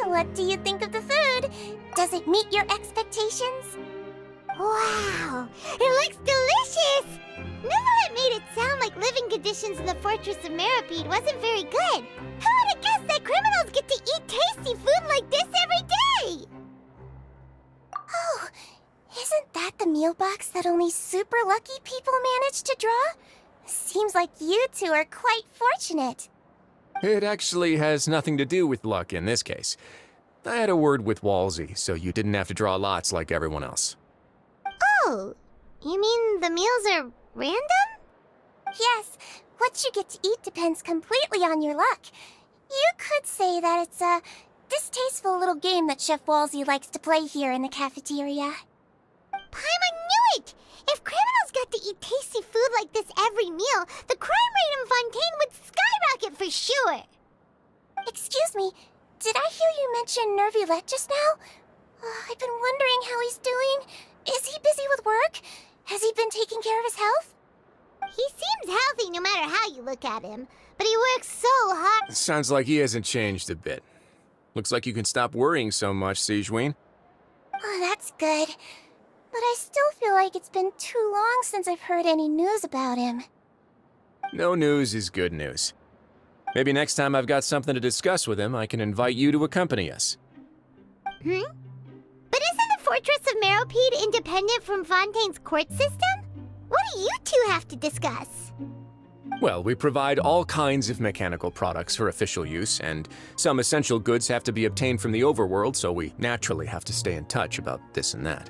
What do you think of the food? Does it meet your expectations? Wow, it looks delicious! Neverlet made it sound like living conditions in the Fortress of Meripede wasn't very good. Who would have guessed that criminals get to eat tasty food like this every day? Oh, isn't that the meal box that only super lucky people manage to draw? Seems like you two are quite fortunate. It actually has nothing to do with luck in this case. I had a word with Wolsey, so you didn't have to draw lots like everyone else. Oh, you mean the meals are random? Yes, what you get to eat depends completely on your luck. You could say that it's a distasteful little game that Chef Wolsey likes to play here in the cafeteria. Paimon knew it! If criminals got to eat tasty food like this every meal, the crime rate in Fontaine would skyrocket for sure! Excuse me, did I hear you mention Nervulette just now? I've been wondering how he's doing. Is he busy with work? Has he been taking care of his health? He seems healthy no matter how you look at him, but he works so hard. Sounds like he hasn't changed a bit. Looks like you can stop worrying so much, Sigewinne. Oh, that's good. But I still feel like it's been too long since I've heard any news about him. No news is good news. Maybe next time I've got something to discuss with him, I can invite you to accompany us. But isn't the Fortress of Meripede independent from Fontaine's court system? What do you two have to discuss? Well, we provide all kinds of mechanical products for official use, and some essential goods have to be obtained from the overworld, so we naturally have to stay in touch about this and that.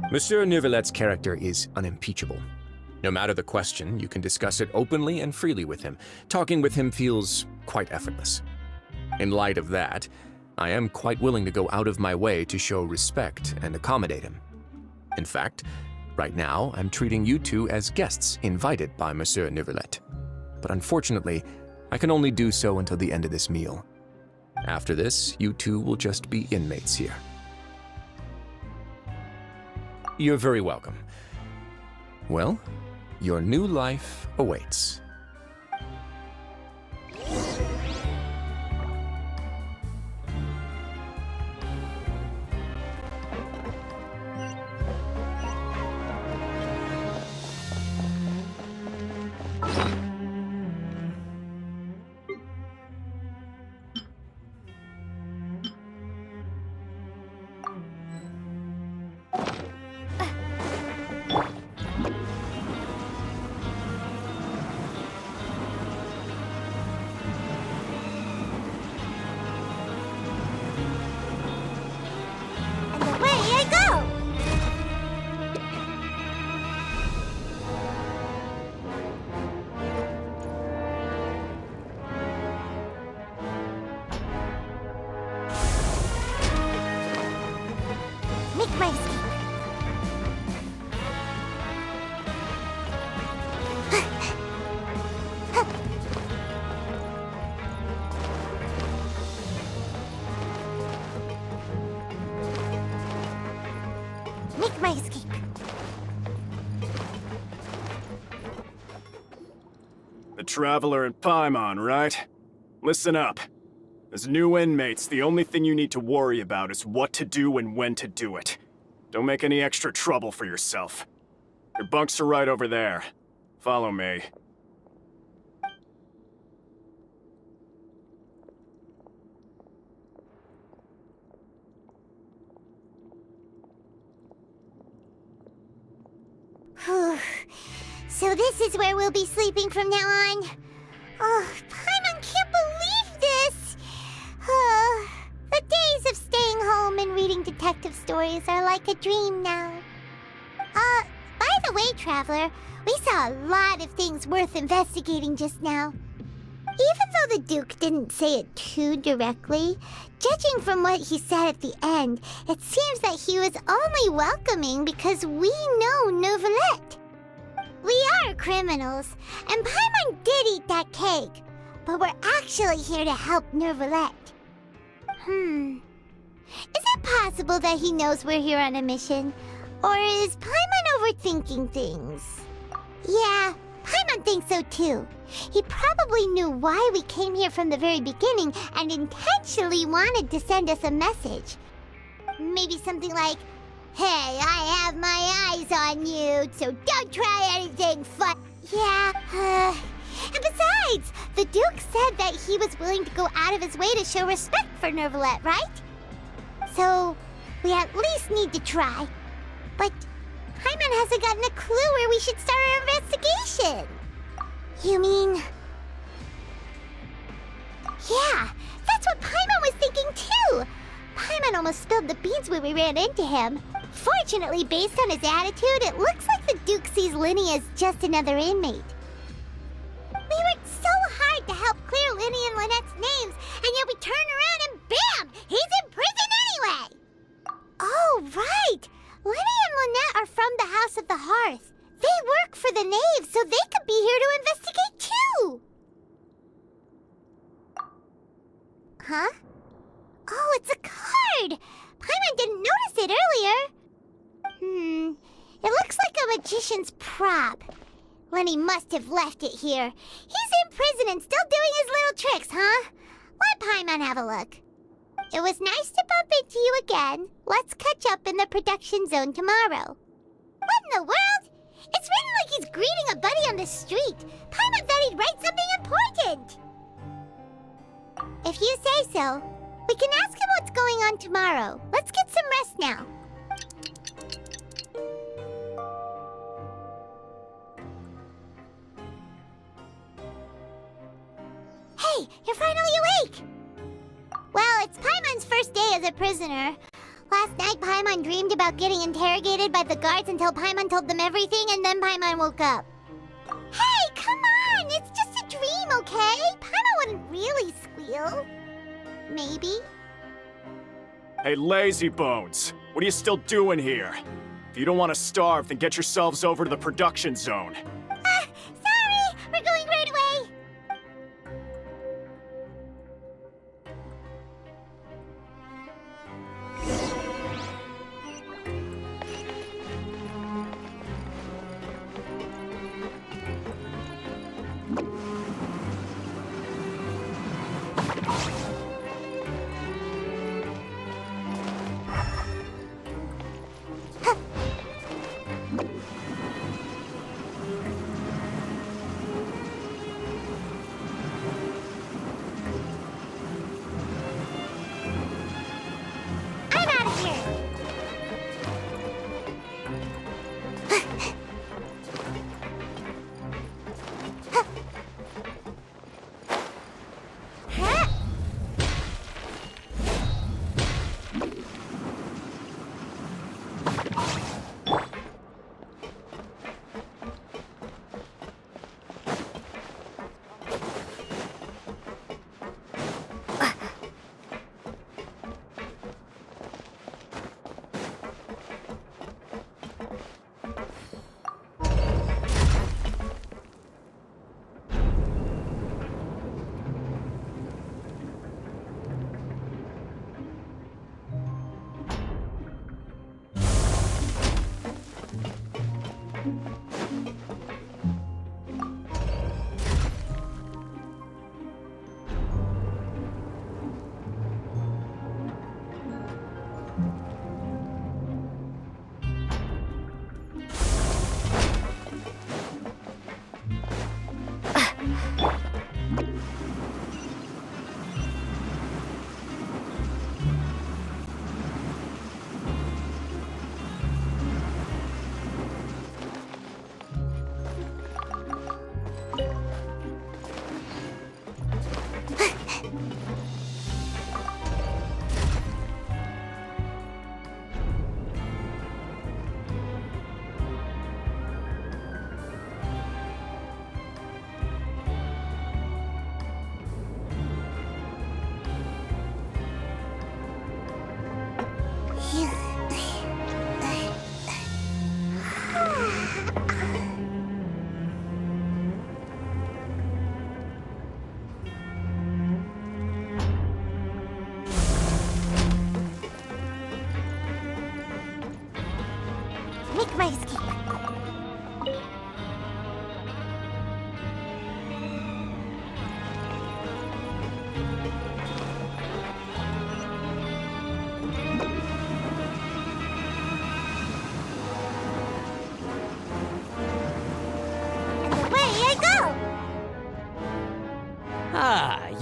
Monsieur Nervulette's character is unimpeachable. No matter the question, you can discuss it openly and freely with him. Talking with him feels quite effortless. In light of that, I am quite willing to go out of my way to show respect and accommodate him. In fact, right now, I'm treating you two as guests invited by Monsieur Nervulette. But unfortunately, I can only do so until the end of this meal. After this, you two will just be inmates here. You're very welcome. Well, your new life awaits. And away I go! Make my escape. Make my escape. The Traveler and Paimon, right? Listen up. As new inmates, the only thing you need to worry about is what to do and when to do it. Don't make any extra trouble for yourself. Your bunks are right over there. Follow me. Whew. So this is where we'll be sleeping from now on. Oh, Paimon can't believe this! The days of staying home and reading detective stories are like a dream now. By the way, Traveler, we saw a lot of things worth investigating just now. Even though the Duke didn't say it too directly, judging from what he said at the end, it seems that he was only welcoming because we know Nervulette. We are criminals, and Paimon did eat that cake, but we're actually here to help Nervulette. Is it possible that he knows we're here on a mission? Or is Paimon overthinking things? Yeah, Paimon Paimon thinks so too. He probably knew why we came here from the very beginning and intentionally wanted to send us a message. Maybe something like, "Hey, I have my eyes on you, so don't try anything fun." Yeah, and besides, the Duke said that he was willing to go out of his way to show respect for Nervalette, right? So, we at least need to try. But Paimon hasn't gotten a clue where we should start our investigation. You mean... Yeah, that's what Paimon was thinking too. Paimon almost spilled the beans when we ran into him. Fortunately, based on his attitude, it looks like the Duke sees Linny as just another inmate. We worked so hard to help clear Linny and Lynette's names, and yet we turn around and bam! He's in prison anyway! Oh, right! Linny and Lynette are from the House of the Hearth. They work for the Knave, so they could be here to investigate too! Huh? Oh, it's a card! Paimon didn't notice it earlier. It looks like a magician's prop. Lenny must have left it here. He's in prison and still doing his little tricks, huh? Let Paimon have a look. It was nice to bump into you again. Let's catch up in the production zone tomorrow. What in the world? It's written like he's greeting a buddy on the street. Paimon thought he'd write something important. If you say so, we can ask him what's going on tomorrow. Let's get some rest now. Hey, you're finally awake! Well, it's Paimon's first day as a prisoner. Last night, Paimon dreamed about getting interrogated by the guards until Paimon told them everything, and then Paimon woke up. Hey, come on! It's just a dream, okay? Paimon wouldn't really squeal. Maybe. Hey, lazy bones! What are you still doing here? If you don't want to starve, then get yourselves over to the production zone. Sorry! We're going right away!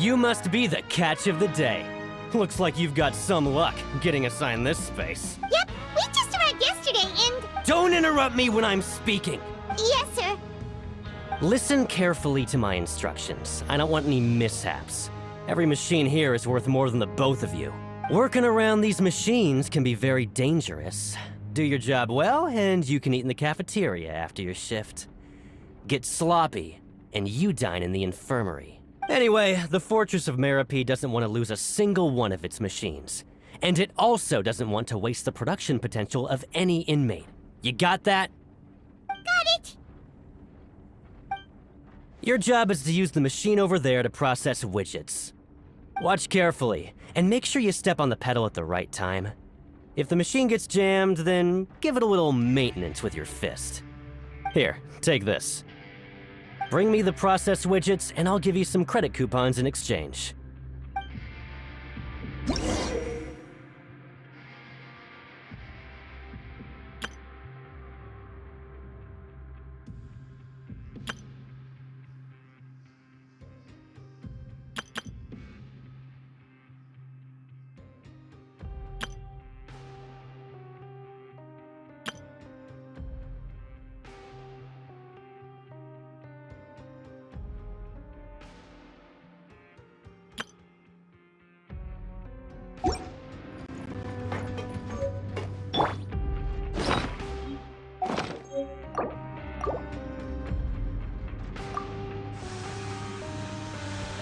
You must be the catch of the day. Looks like you've got some luck getting assigned this space. Yep, we just arrived yesterday and... Don't interrupt me when I'm speaking. Yes, sir. Listen carefully to my instructions. I don't want any mishaps. Every machine here is worth more than the both of you. Working around these machines can be very dangerous. Do your job well, and you can eat in the cafeteria after your shift. Get sloppy, and you dine in the infirmary. Anyway, the Fortress of Meropee doesn't want to lose a single one of its machines. And it also doesn't want to waste the production potential of any inmate. You got that? Got it. Your job is to use the machine over there to process widgets. Watch carefully, and make sure you step on the pedal at the right time. If the machine gets jammed, then give it a little maintenance with your fist. Here, take this. Bring me the processed widgets, and I'll give you some credit coupons in exchange.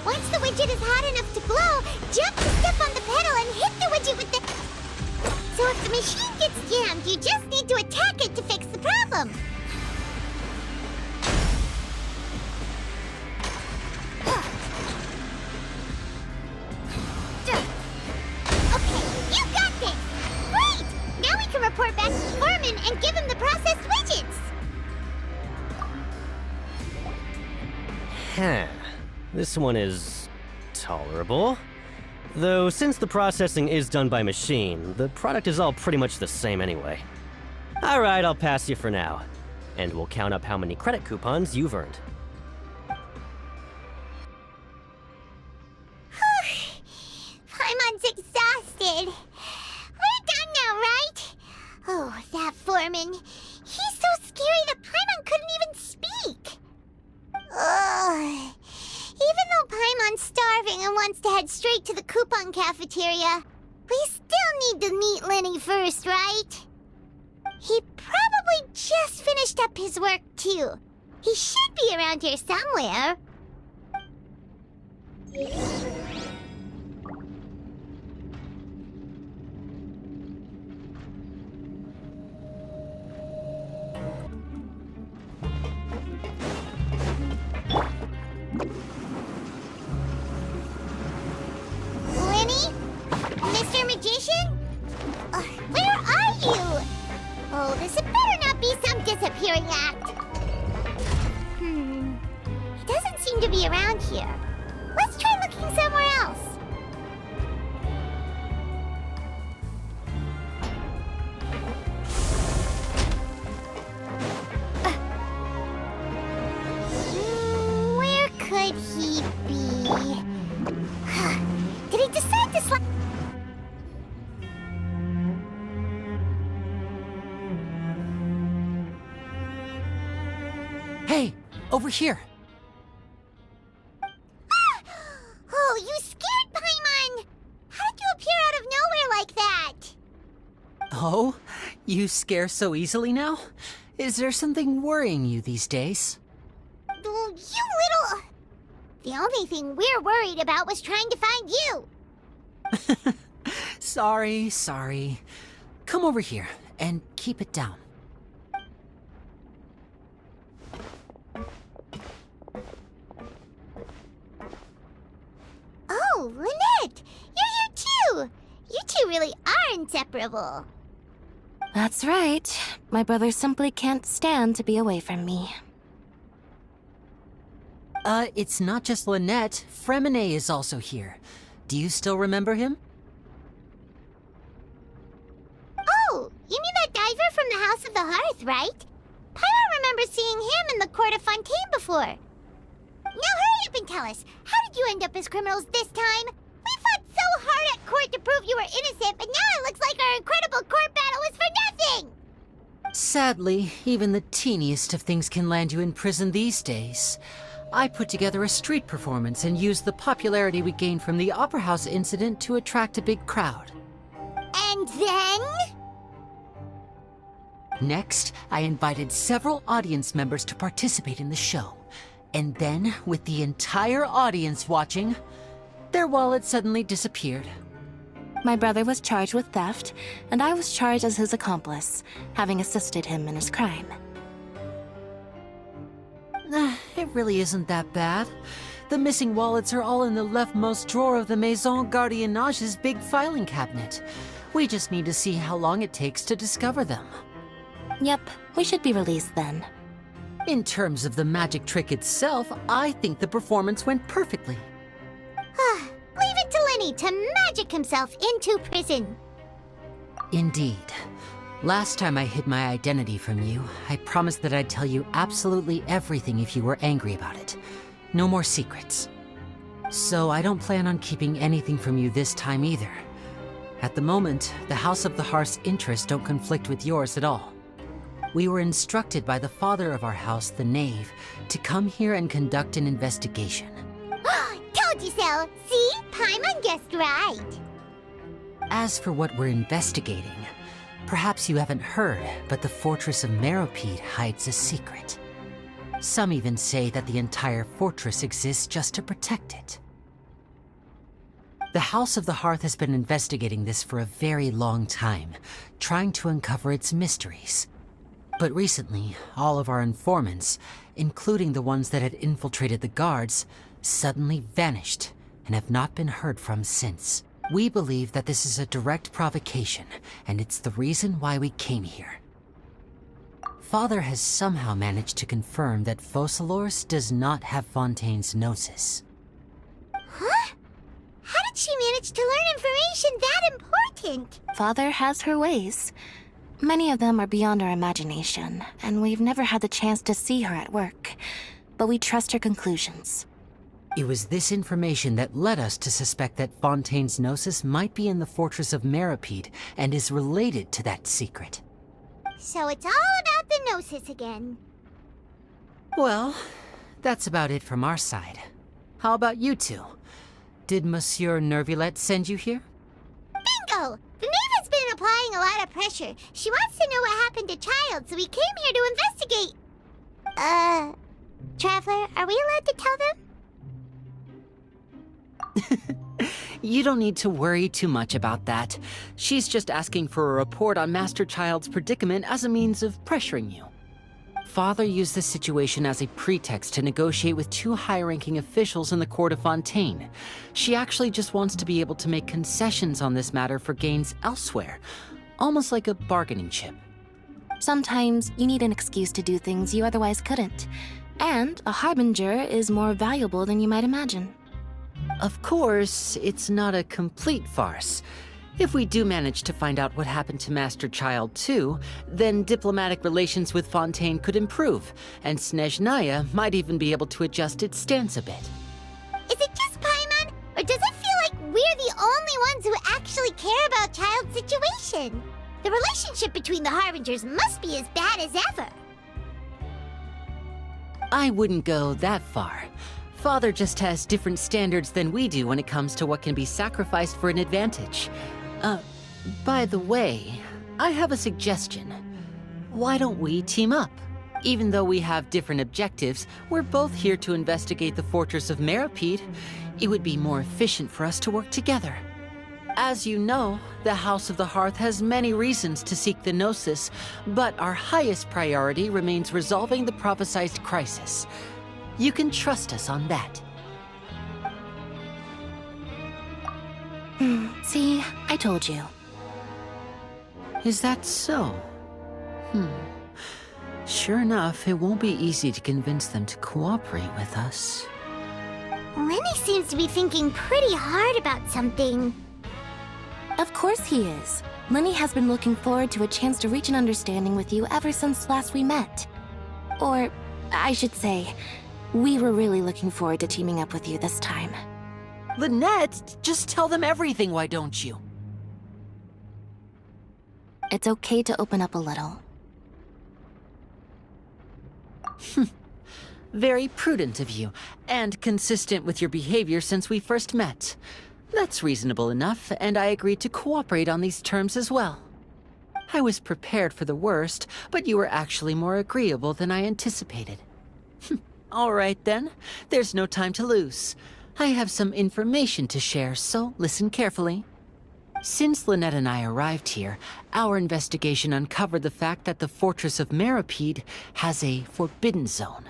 Once the widget is hot enough to glow, jump to step on the pedal and hit the widget with the... So if the machine gets jammed, you just need to attack it to fix the problem. Okay, you got this! Great! Now we can report back to the foreman and give him the processed widgets! Huh. This one is tolerable. Though since the processing is done by machine, the product is all pretty much the same anyway. Alright, I'll pass you for now. And we'll count up how many credit coupons you've earned. Paimon's exhausted. We're done now, right? Oh, that foreman. He's so scary that Paimon couldn't even speak. Ugh. Even though Paimon's starving and wants to head straight to the coupon cafeteria, we still need to meet Lenny first, right? He probably just finished up his work, too. He should be around here somewhere. Lenny? Mr. Magician? Where are you? Oh, this had better not be some disappearing act. He doesn't seem to be around here. Let's try looking somewhere else. Where could he be? Did he decide to slide? Hey, over here. Oh, you scared Paimon! How did you appear out of nowhere like that? Oh, you scare so easily now? Is there something worrying you these days? Oh, you little... The only thing we're worried about was trying to find you. Sorry. Come over here and keep it down. Oh, Lynette! You're here too! You two really are inseparable. That's right. My brother simply can't stand to be away from me. It's not just Lynette. Fremine is also here. Do you still remember him? Oh, you mean that diver from the House of the Hearth, right? Paimon remembers seeing him in the court of Fontaine before. Now hurry up and tell us, how did you end up as criminals this time. We fought so hard at court to prove you were innocent, but now it looks like our incredible court battle was for nothing! Sadly, even the teeniest of things can land you in prison these days. I put together a street performance and used the popularity we gained from the Opera House incident to attract a big crowd. And then? Next, I invited several audience members to participate in the show. And then, with the entire audience watching, their wallet suddenly disappeared. My brother was charged with theft, and I was charged as his accomplice, having assisted him in his crime. It really isn't that bad. The missing wallets are all in the leftmost drawer of the Maison Gardiennage's big filing cabinet. We just need to see how long it takes to discover them. Yep, we should be released then. In terms of the magic trick itself, I think the performance went perfectly. Leave it to Lenny to magic himself into prison. Indeed. Last time I hid my identity from you, I promised that I'd tell you absolutely everything if you were angry about it. No more secrets. So I don't plan on keeping anything from you this time either. At the moment, the House of the Hearth's interests don't conflict with yours at all. We were instructed by the father of our house, the Knave, to come here and conduct an investigation. Told you so! See? Paimon guessed right. As for what we're investigating, perhaps you haven't heard, but the fortress of Meropide hides a secret. Some even say that the entire fortress exists just to protect it. The House of the Hearth has been investigating this for a very long time, trying to uncover its mysteries. But recently, all of our informants, including the ones that had infiltrated the guards, suddenly vanished and have not been heard from since. We believe that this is a direct provocation, and it's the reason why we came here. Father has somehow managed to confirm that Focalors does not have Fontaine's gnosis. Huh? How did she manage to learn information that important? Father has her ways. Many of them are beyond our imagination, and we've never had the chance to see her at work. But we trust her conclusions. It was this information that led us to suspect that Fontaine's gnosis might be in the fortress of Meropide and is related to that secret. So it's all about the gnosis again. Well, that's about it from our side. How about you two? Did Monsieur Nervulette send you here? Bingo! The Knave has been applying a lot of pressure. She wants to know what happened to Childe, so we came here to investigate. Traveler, are we allowed to tell them? You don't need to worry too much about that. She's just asking for a report on Master Childe's predicament as a means of pressuring you. Father used this situation as a pretext to negotiate with two high-ranking officials in the court of Fontaine. She actually just wants to be able to make concessions on this matter for gains elsewhere, almost like a bargaining chip. Sometimes you need an excuse to do things you otherwise couldn't. And a harbinger is more valuable than you might imagine. Of course, it's not a complete farce. If we do manage to find out what happened to Master Childe too, then diplomatic relations with Fontaine could improve, and Snezhnaya might even be able to adjust its stance a bit. Is it just Paimon, or does it feel like we're the only ones who actually care about Childe's situation? The relationship between the Harbingers must be as bad as ever. I wouldn't go that far. Father just has different standards than we do when it comes to what can be sacrificed for an advantage. By the way, I have a suggestion. Why don't we team up? Even though we have different objectives, we're both here to investigate the fortress of Meropide. It would be more efficient for us to work together. As you know, the House of the Hearth has many reasons to seek the Gnosis, but our highest priority remains resolving the prophesized crisis. You can trust us on that. See, I told you. Is that so? Sure enough, it won't be easy to convince them to cooperate with us. Lenny seems to be thinking pretty hard about something. Of course he is. Lenny has been looking forward to a chance to reach an understanding with you ever since last we met. Or, I should say, We were really looking forward to teaming up with you this time. Lynette, just tell them everything, why don't you? It's okay to open up a little. Very prudent of you, and consistent with your behavior since we first met. That's reasonable enough, and I agreed to cooperate on these terms as well. I was prepared for the worst, but you were actually more agreeable than I anticipated. All right then, there's no time to lose. I have some information to share, so listen carefully. Since Lynette and I arrived here, our investigation uncovered the fact that the Fortress of Meropide has a forbidden zone.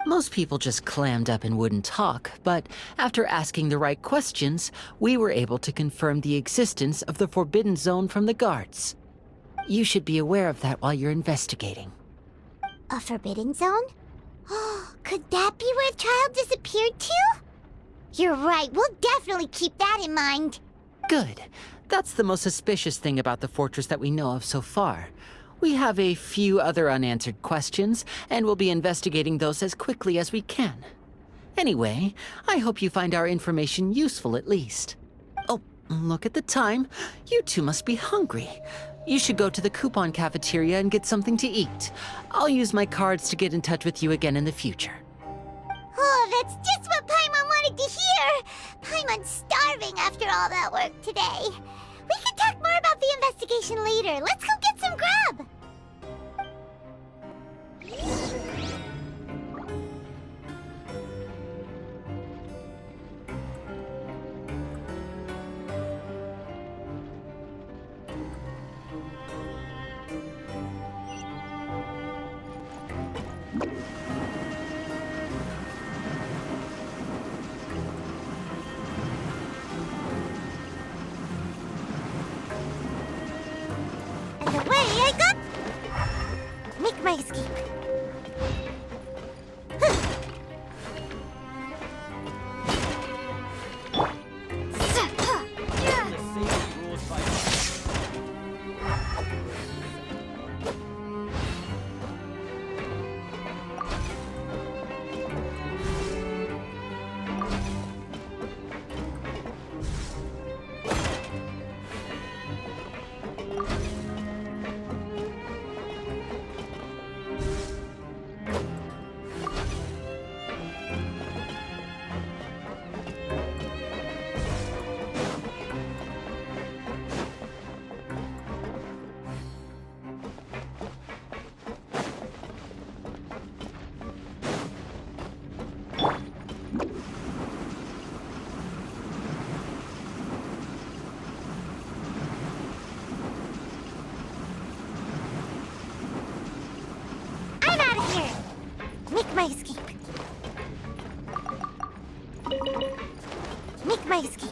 Most people just clammed up and wouldn't talk, but after asking the right questions, we were able to confirm the existence of the forbidden zone from the guards. You should be aware of that while you're investigating. A forbidden zone? Could that be where Childe disappeared to? You're right, we'll definitely keep that in mind. Good. That's the most suspicious thing about the fortress that we know of so far. We have a few other unanswered questions, and we'll be investigating those as quickly as we can. Anyway, I hope you find our information useful at least. Oh, look at the time. You two must be hungry. You should go to the coupon cafeteria and get something to eat. I'll use my cards to get in touch with you again in the future. Oh, that's just what Paimon wanted to hear! Paimon's starving after all that work today. We can talk more about the investigation later. Let's go get some grub! And away I go! Make my escape. I'm out of here! Make my escape. Make my escape.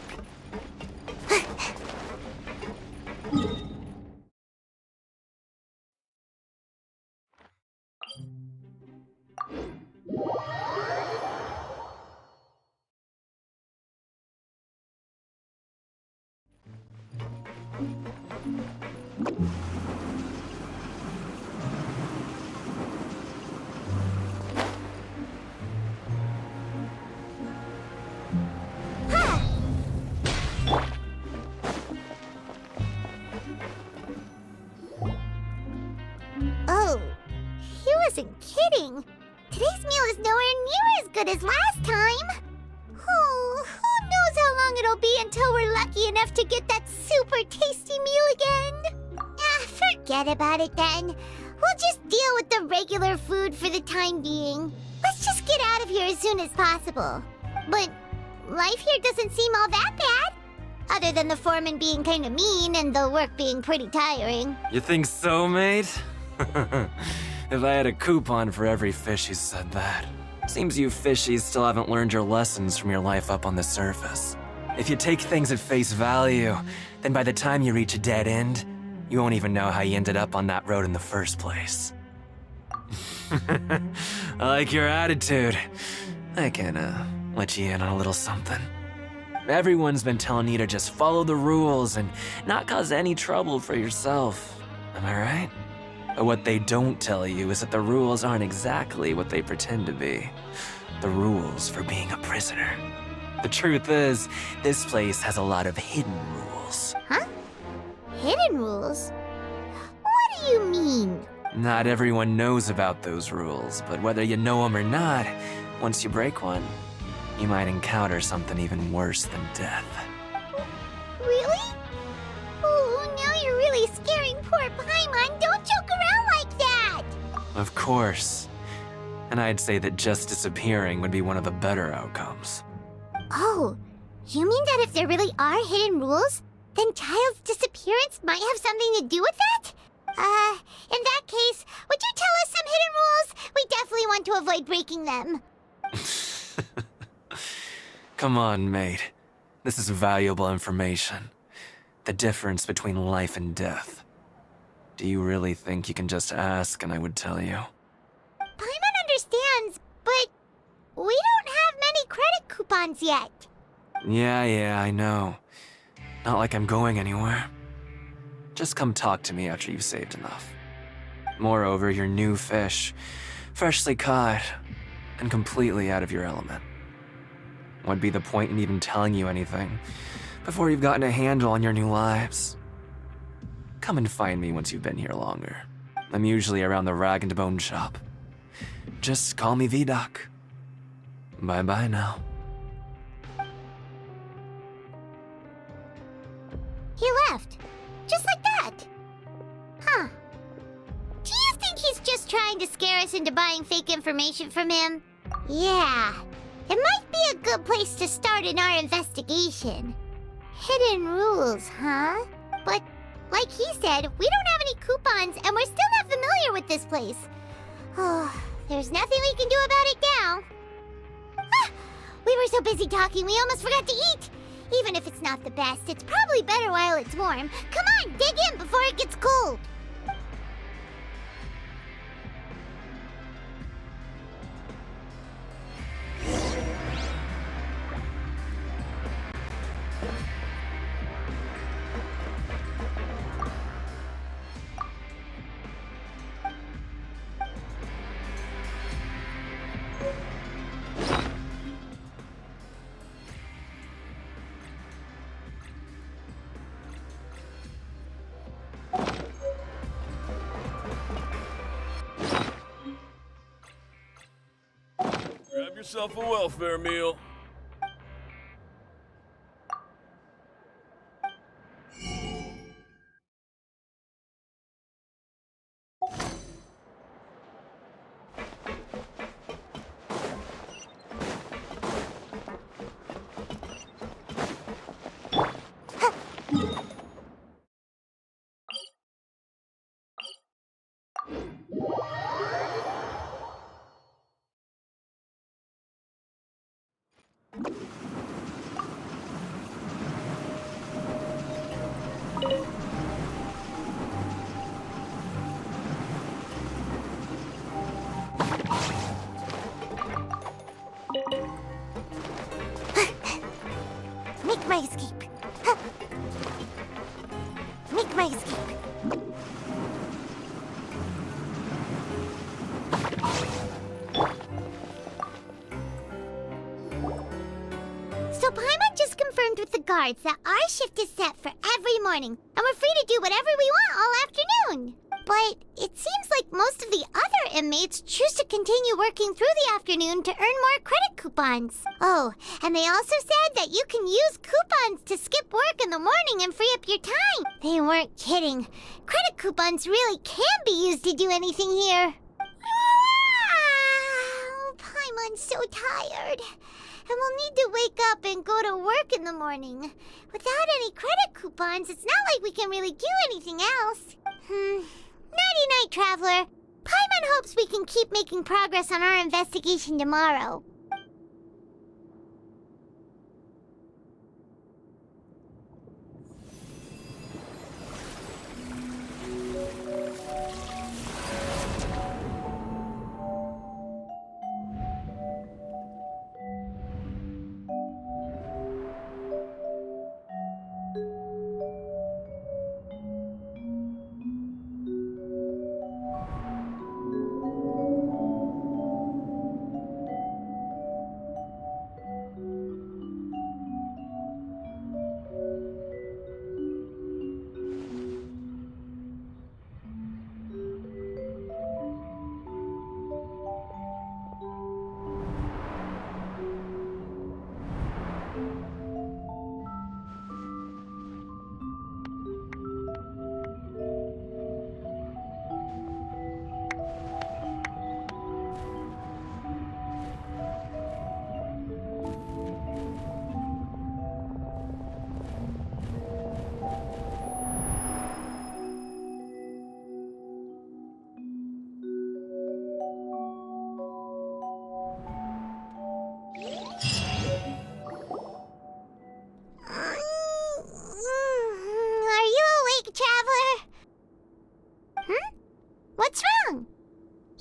Oh, he wasn't kidding. Today's meal is nowhere near as good as last time. Oh, who knows how long it'll be until we're lucky enough to get that super tasty meal again? Forget about it then. We'll just deal with the regular food for the time being. Let's just get out of here as soon as possible. But life here doesn't seem all that bad. Other than the foreman being kind of mean and the work being pretty tiring. You think so, mate? If I had a coupon for every fish who said that. Seems you fishies still haven't learned your lessons from your life up on the surface. If you take things at face value, then by the time you reach a dead end, you won't even know how you ended up on that road in the first place. I like your attitude. I can, let you in on a little something. Everyone's been telling you to just follow the rules and not cause any trouble for yourself. Am I right? But what they don't tell you is that the rules aren't exactly what they pretend to be. the rules for being a prisoner. The truth is, this place has a lot of hidden rules. Huh? Hidden rules? What do you mean? Not everyone knows about those rules, but whether you know them or not, once you break one, you might encounter something even worse than death. Really? Oh, now you're really scaring poor Paimon. Don't joke around like that! Of course. And I'd say that just disappearing would be one of the better outcomes. Oh, you mean that if there really are hidden rules, then Childe's disappearance might have something to do with that? In that case, would you tell us some hidden rules? We definitely want to avoid breaking them. Come on, mate. This is valuable information. The difference between life and death. Do you really think you can just ask and I would tell you? Paimon understands, but we don't have many credit coupons yet. Yeah, I know. Not like I'm going anywhere. Just come talk to me after you've saved enough. Moreover, you're new fish, freshly caught, and completely out of your element. What'd be the point in even telling you anything before you've gotten a handle on your new lives? Come and find me once you've been here longer. I'm usually around the rag and bone shop. Just call me V-Doc. Bye-bye now. He left. Just like that. Huh. Do you think he's just trying to scare us into buying fake information from him? Yeah. It might be a good place to start in our investigation. Hidden rules, huh? But, like he said, we don't have any coupons and we're still not familiar with this place. Oh, there's nothing we can do about it now. Ah, we were so busy talking we almost forgot to eat. Even if it's not the best, it's probably better while it's warm. Come on, dig in before it gets cold. Grab yourself a welfare meal. Make my escape. Make my escape. So Paimon just confirmed with the guards that our shift is set for every morning, and we're free to do whatever we want all afternoon. But it seems like most of the other inmates choose to continue working through the afternoon to earn more credit coupons. Oh, and they also said that you can use coupons to skip work in the morning and free up your time. They weren't kidding. Credit coupons really can be used to do anything here. Ah, Paimon's so tired. And we'll need to wake up and go to work in the morning. Without any credit coupons, it's not like we can really do anything else. Nighty-night, Traveler. Paimon hopes we can keep making progress on our investigation tomorrow.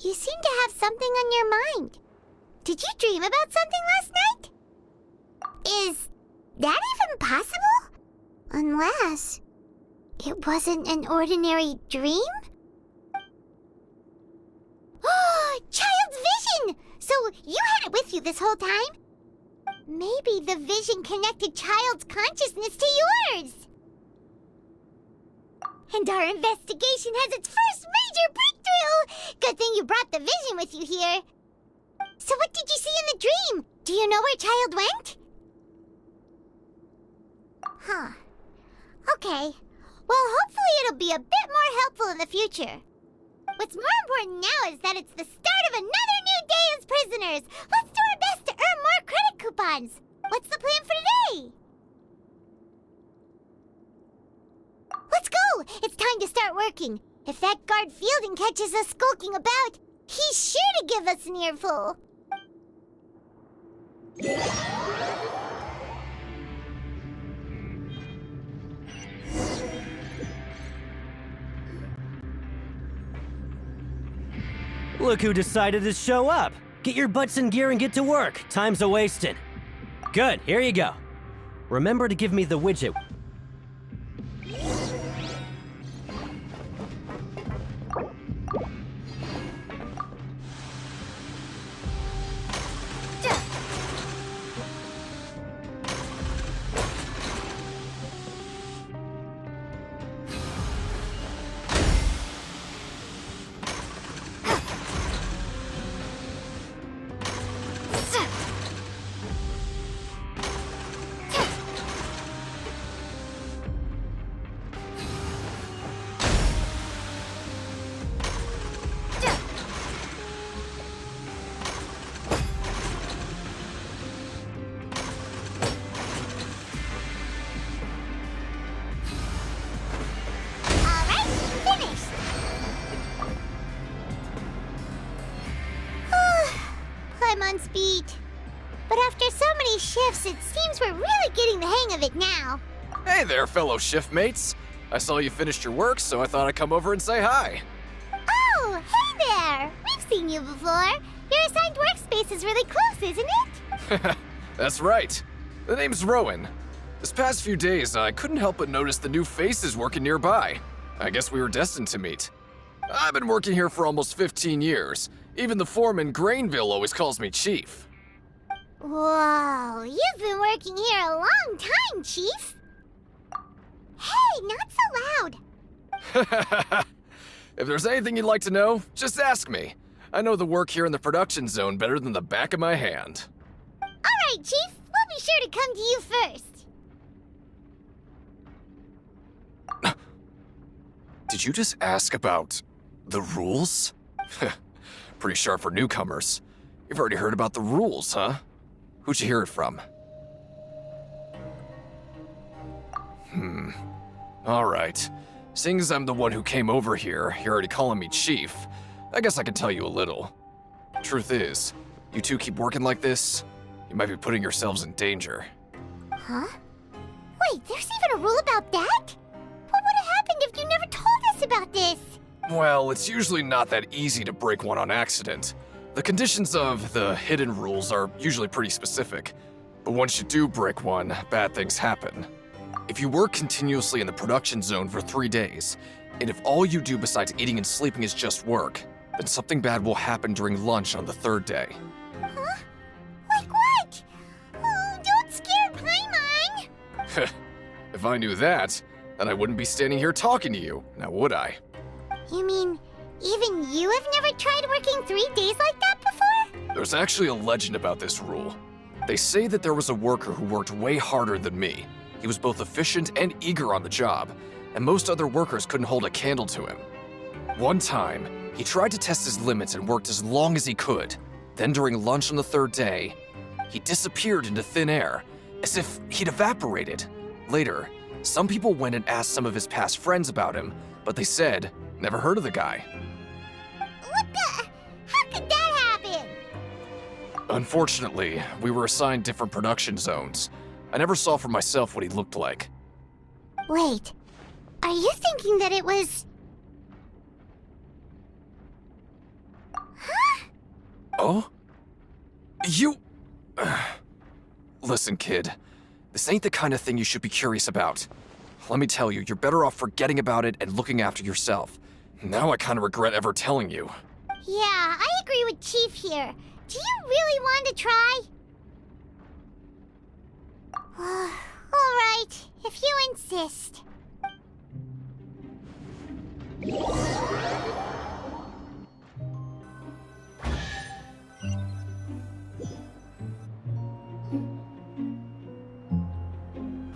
You seem to have something on your mind. Did you dream about something last night? Is that even possible? Unless it wasn't an ordinary dream? Oh, Childe's vision! So you had it with you this whole time? Maybe the vision connected Childe's consciousness to yours. And our investigation has its first major breakthrough! Good thing you brought the vision with you here. So what did you see in the dream? Do you know where Childe went? Huh. Okay. Well, hopefully it'll be a bit more helpful in the future. What's more important now is that it's the start of another new day as prisoners. Let's do our best to earn more credit coupons. What's the plan for today? Let's go! It's time to start working. If that guard Fielding catches us skulking about, he's sure to give us an earful. Look who decided to show up. Get your butts in gear and get to work. Time's a-wasting. Good, here you go. Remember to give me the widget. I'm on speed. But after so many shifts, it seems we're really getting the hang of it now. Hey there, fellow shift mates. I saw you finished your work, so I thought I'd come over and say hi. Oh, hey there! We've seen you before. Your assigned workspace is really close, isn't it? That's right. The name's Rowan. This past few days, I couldn't help but notice the new faces working nearby. I guess we were destined to meet. I've been working here for almost 15 years. Even the foreman, Grainville, always calls me Chief. Whoa, you've been working here a long time, Chief. Hey, not so loud. If there's anything you'd like to know, just ask me. I know the work here in the production zone better than the back of my hand. All right, Chief. We'll be sure to come to you first. Did you just ask about the rules? Pretty sharp for newcomers. You've already heard about the rules, huh? Who'd you hear it from? All right. Seeing as I'm the one who came over here, you're already calling me Chief. I guess I can tell you a little. Truth is, you two keep working like this, you might be putting yourselves in danger. Huh? Wait, there's even a rule about that? What would have happened if you never told us about this? Well, it's usually not that easy to break one on accident. The conditions of the hidden rules are usually pretty specific. But once you do break one, bad things happen. If you work continuously in the production zone for 3 days, and if all you do besides eating and sleeping is just work, then something bad will happen during lunch on the 3rd day. Huh? Like what? Oh, don't scare Paimon! If I knew that, then I wouldn't be standing here talking to you, now would I? You mean, even you have never tried working 3 days like that before? There's actually a legend about this rule. They say that there was a worker who worked way harder than me. He was both efficient and eager on the job, and most other workers couldn't hold a candle to him. One time, he tried to test his limits and worked as long as he could. Then during lunch on the 3rd day, he disappeared into thin air, as if he'd evaporated. Later, some people went and asked some of his past friends about him, but they said, never heard of the guy. What the? How could that happen? Unfortunately, we were assigned different production zones. I never saw for myself what he looked like. Wait, are you thinking that it was... You... Listen, kid. This ain't the kind of thing you should be curious about. Let me tell you, you're better off forgetting about it and looking after yourself. Now I kind of regret ever telling you. Yeah, I agree with Chief here. Do you really want to try? All right, if you insist.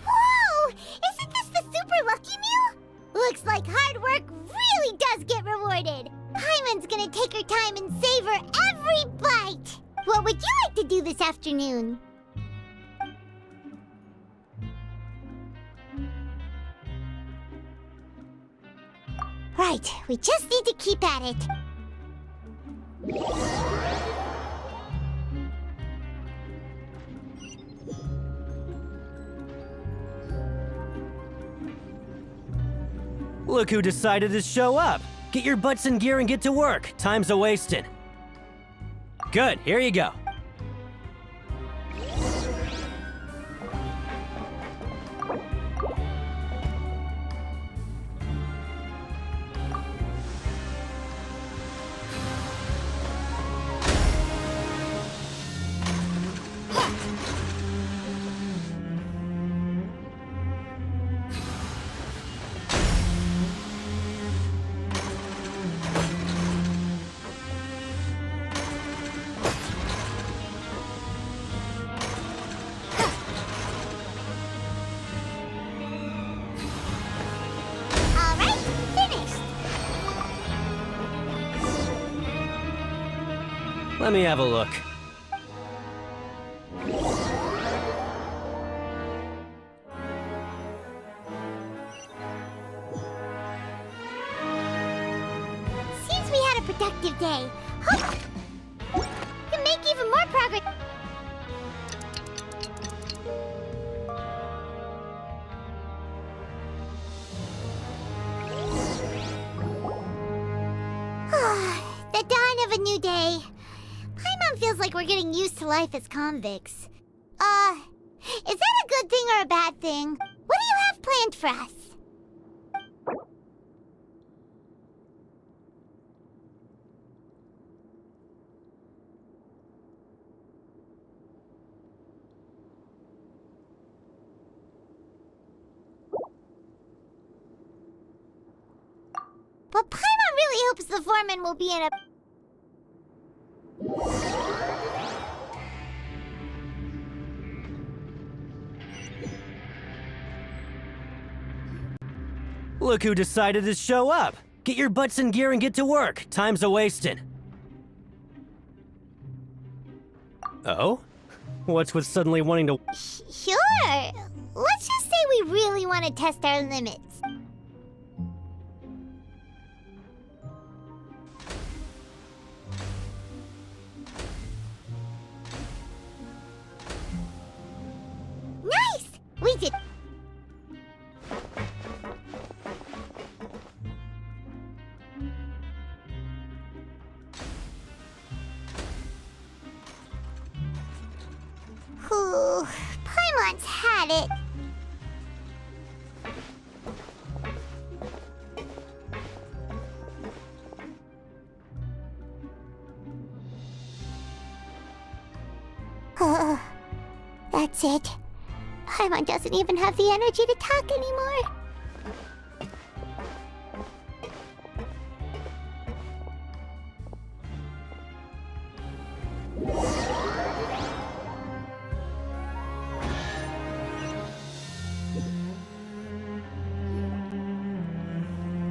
Whoa! Isn't this the Super Lucky Meal? Looks like hard work really does get rewarded. Paimon's gonna take her time and savor every bite. What would you like to do this afternoon? Right, we just need to keep at it. Look who decided to show up. Get your butts in gear and get to work. Time's a-wasting. Good, here you go. All right, finished. Let me have a look. Seems we had a productive day. Hope can make even more progress. The dawn of a new day. Paimon feels like we're getting used to life as convicts. Is that a good thing or a bad thing? What do you have planned for us? But Paimon really hopes the foreman will be in a... Look who decided to show up. Get your butts in gear and get to work. Time's a-wasting. Oh? What's with suddenly wanting to... Sure. Let's just say we really want to test our limits. Nice! We did... Ooh, Paimon's had it. That's it. Paimon doesn't even have the energy to talk anymore.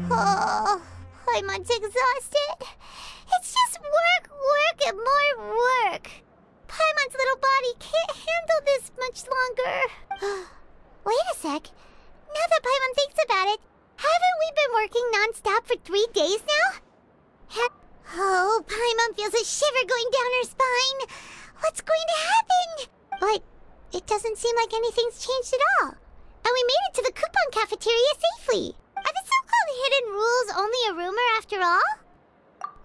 Oh, Paimon's exhausted. It's just work, work, and more work. Paimon's little body can't handle this much longer. Wait a sec. Now that Paimon thinks about it, haven't we been working non-stop for 3 days now? Oh, Paimon feels a shiver going down her spine. What's going to happen? But it doesn't seem like anything's changed at all. And we made it to the coupon cafeteria safely. Are the so-called hidden rules only a rumor after all?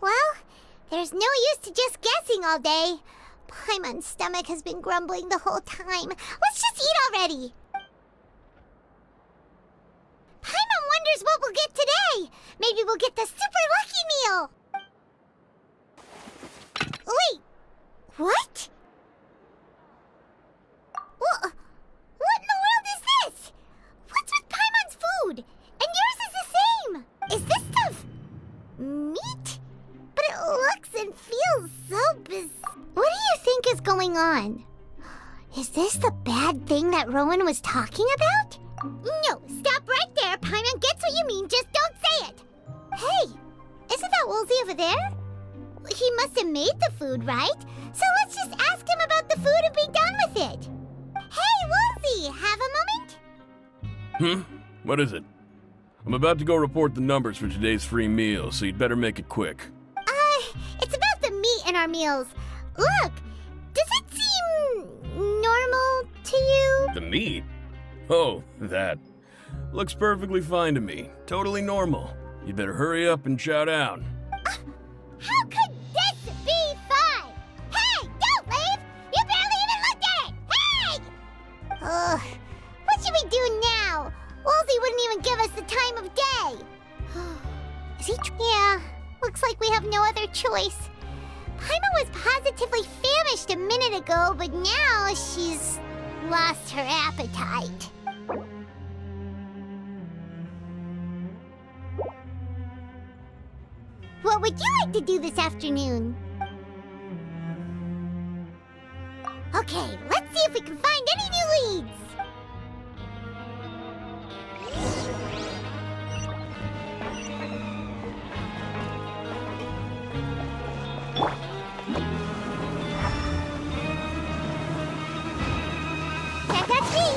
Well, there's no use to just guessing all day. Paimon's stomach has been grumbling the whole time. Let's just eat already. Paimon wonders what we'll get today. Maybe we'll get the super lucky meal. Wait, what? What in the world is this? What's with Paimon's food? And yours is the same. Is this stuff meat? But it looks and feels so bizarre. What do you think is going on? Is this the bad thing that Rowan was talking about? No, stop right there. Paimon gets what you mean, just don't say it. Hey, isn't that Woolsey over there? He must have made the food, right? So let's just ask him about the food and be done with it. Hey, Woolsey, have a moment? What is it? I'm about to go report the numbers for today's free meal, so you'd better make it quick. It's about the meat in our meals. Look, does it seem normal to you? The meat? Oh, that. Looks perfectly fine to me. Totally normal. You'd better hurry up and chow down. How could this be fine? Hey, don't leave! You barely even looked at it! Hey! Ugh, what should we do now? Woolsey wouldn't even give us the time of day. Is he Yeah, looks like we have no other choice. Paimon was positively famished a minute ago, but now she's lost her appetite. What would you like to do this afternoon? Okay, let's see if we can find any new leads. Can't touch me.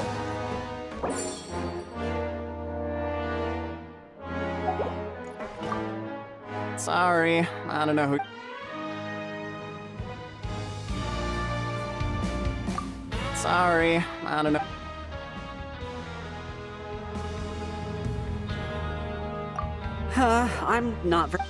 Sorry, I don't know who... Sorry, I don't know... I'm not very...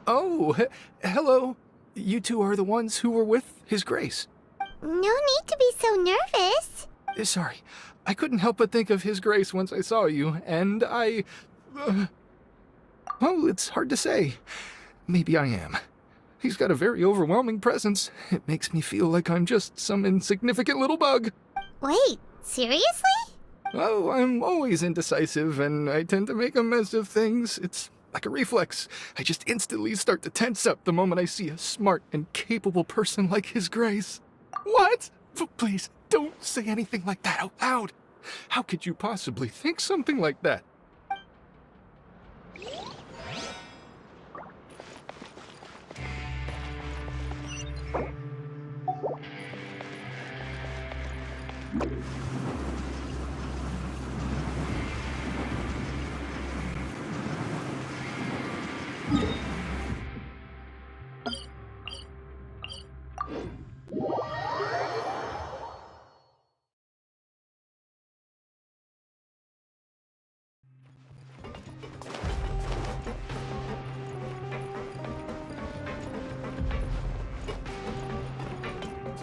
Oh, hello. You two are the ones who were with His Grace. No need to be so nervous. Sorry, I couldn't help but think of His Grace once I saw you, and I... well, it's hard to say. Maybe I am. He's got a very overwhelming presence. It makes me feel like I'm just some insignificant little bug. Wait, seriously? Oh, I'm always indecisive, and I tend to make a mess of things. It's like a reflex. I just instantly start to tense up the moment I see a smart and capable person like His Grace. What? Please, don't say anything like that out loud. How could you possibly think something like that?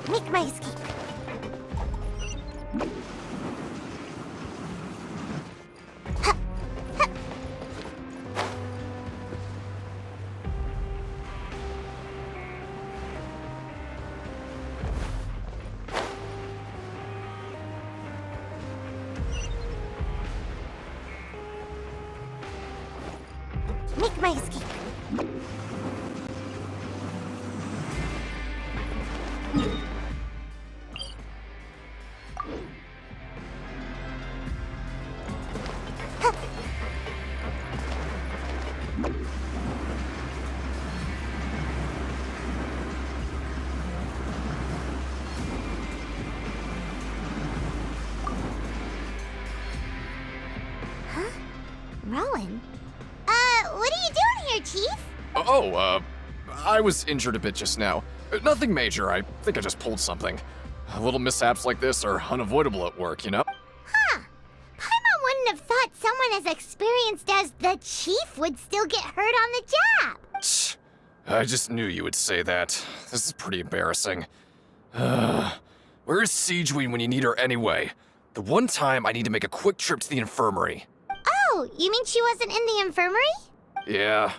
Make my escape. Make my escape. Rowan? What are you doing here, Chief? I was injured a bit just now. Nothing major, I think I just pulled something. Little mishaps like this are unavoidable at work, you know? Huh. Paimon wouldn't have thought someone as experienced as the Chief would still get hurt on the job. Tch, I just knew you would say that. This is pretty embarrassing. Where is Siegeween when you need her anyway? The one time I need to make a quick trip to the infirmary. Oh, you mean she wasn't in the infirmary? Yeah.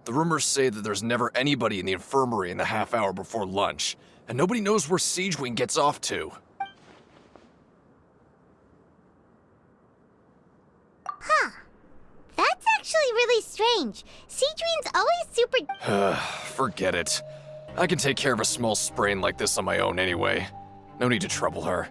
The rumors say that there's never anybody in the infirmary in the half hour before lunch, and nobody knows where Siegeween gets off to. Huh. That's actually really strange. Siegeween's always super... Forget it. I can take care of a small sprain like this on my own anyway. No need to trouble her.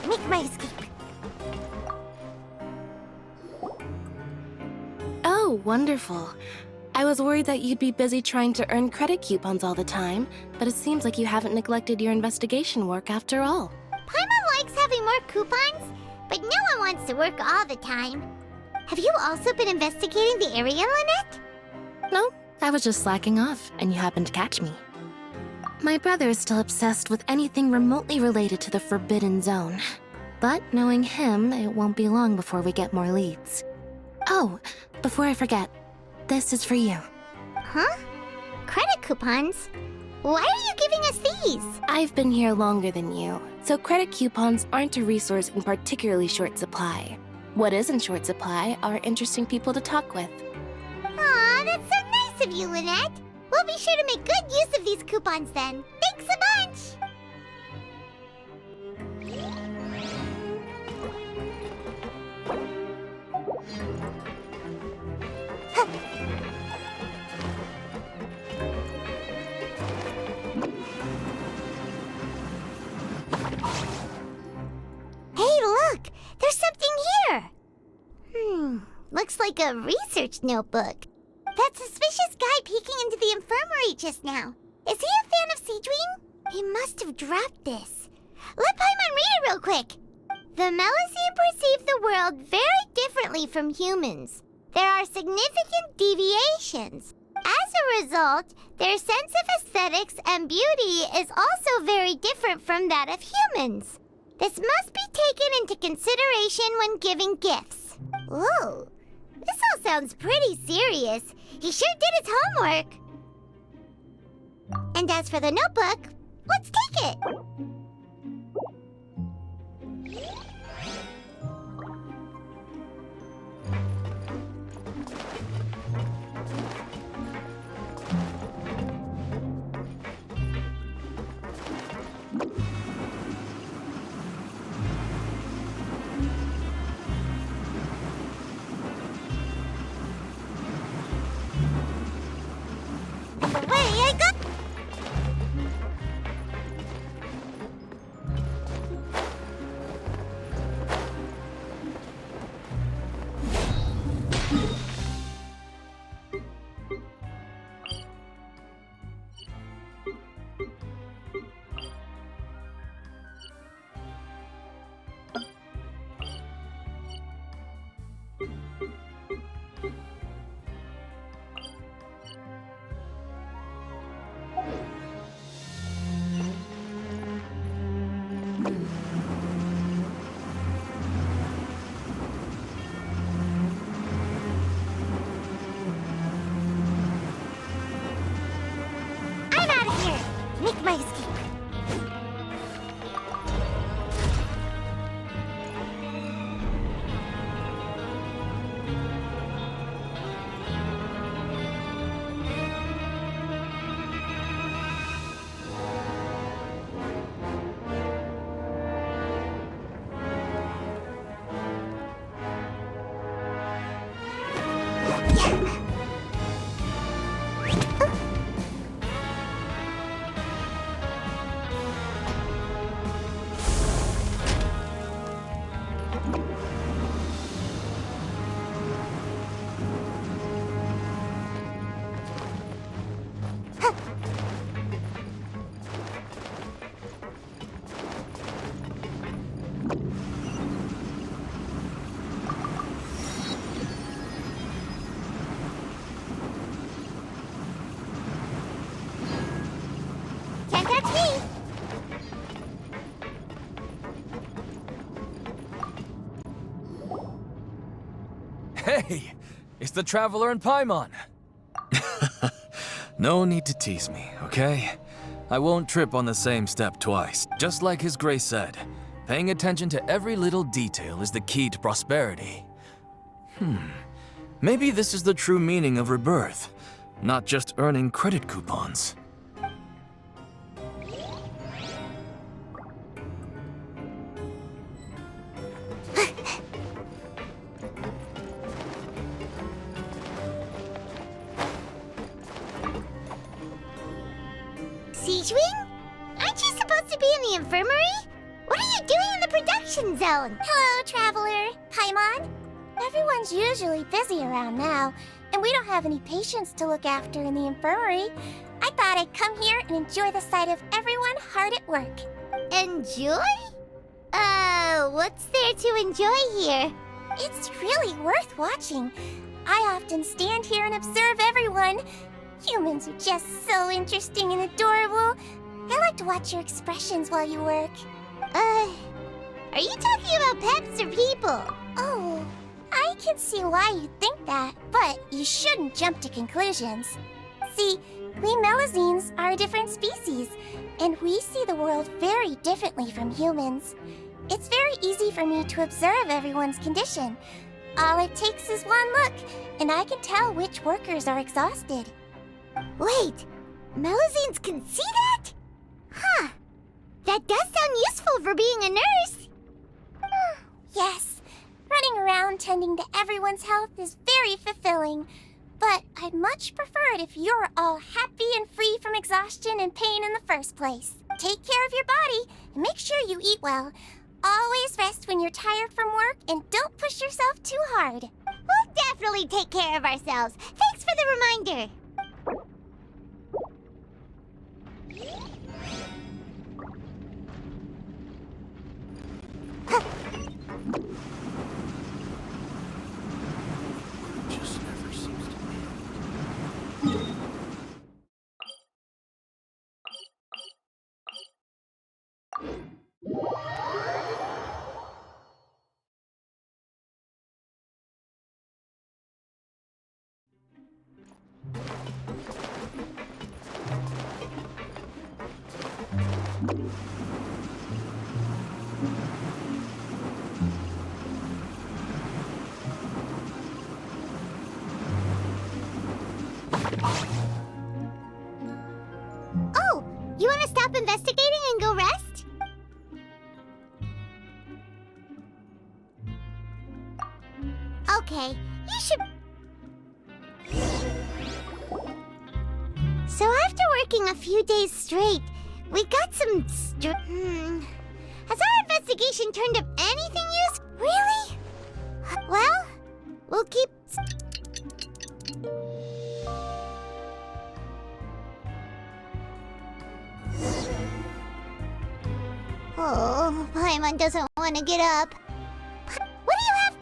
Make my escape. Oh, wonderful. I was worried that you'd be busy trying to earn credit coupons all the time, but it seems like you haven't neglected your investigation work after all. Paimon likes having more coupons, but no one wants to work all the time. Have you also been investigating the area, Lynette? No, I was just slacking off, and you happened to catch me. My brother is still obsessed with anything remotely related to the Forbidden Zone. But knowing him, it won't be long before we get more leads. Oh, before I forget, this is for you. Huh? Credit coupons? Why are you giving us these? I've been here longer than you, so credit coupons aren't a resource in particularly short supply. What is in short supply are interesting people to talk with. Aw, that's so nice of you, Lynette. We'll be sure to make good use of these coupons then. Thanks a bunch! Hey, look! There's something here! Looks like a research notebook. That suspicious guy peeking into the infirmary just now. Is he a fan of Siegeween? He must have dropped this. Let Paimon read it real quick. The Melusine perceive the world very differently from humans. There are significant deviations. As a result, their sense of aesthetics and beauty is also very different from that of humans. This must be taken into consideration when giving gifts. Whoa, this all sounds pretty serious. He sure did his homework. And as for the notebook, let's take it. Away I go! Hey, it's the Traveler and Paimon. No need to tease me, okay? I won't trip on the same step twice. Just like His Grace said, paying attention to every little detail is the key to prosperity. Maybe this is the true meaning of rebirth, not just earning credit coupons. Siege Wing? Aren't you supposed to be in the infirmary? What are you doing in the production zone? Hello, Traveler. Paimon. Everyone's usually busy around now, and we don't have any patients to look after in the infirmary. I thought I'd come here and enjoy the sight of everyone hard at work. Enjoy? What's there to enjoy here? It's really worth watching. I often stand here and observe everyone. Humans are just so interesting and adorable. I like to watch your expressions while you work. Are you talking about pets or people? Oh, I can see why you think that, but you shouldn't jump to conclusions. See, we Melazines are a different species, and we see the world very differently from humans. It's very easy for me to observe everyone's condition. All it takes is one look, and I can tell which workers are exhausted. Wait, Melazines can see that? Huh. That does sound useful for being a nurse. Yes, running around tending to everyone's health is very fulfilling. But I'd much prefer it if you're all happy and free from exhaustion and pain in the first place. Take care of your body and make sure you eat well. Always rest when you're tired from work and don't push yourself too hard. We'll definitely take care of ourselves. Thanks for the reminder. Oh, you want to stop investigating and go rest? Okay, you should... So after working a few days straight, we got some Has our investigation turned up anything useful? Really? Well, we'll keep... Oh, Paimon doesn't want to get up. What do you have?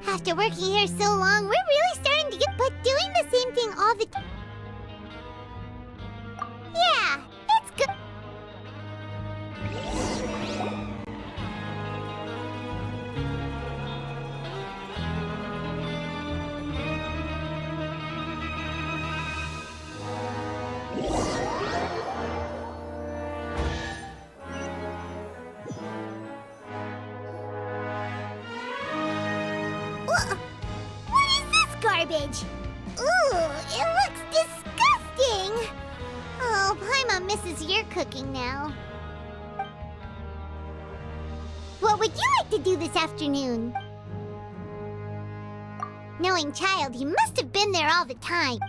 After working here so long, we're really starting to get... But doing the same thing all the time... Yeah, it's good. What is this garbage? Ooh, it looks disgusting! Oh, Paimon misses your cooking now. What would you like to do this afternoon? Knowing Childe, he must have been there all the time.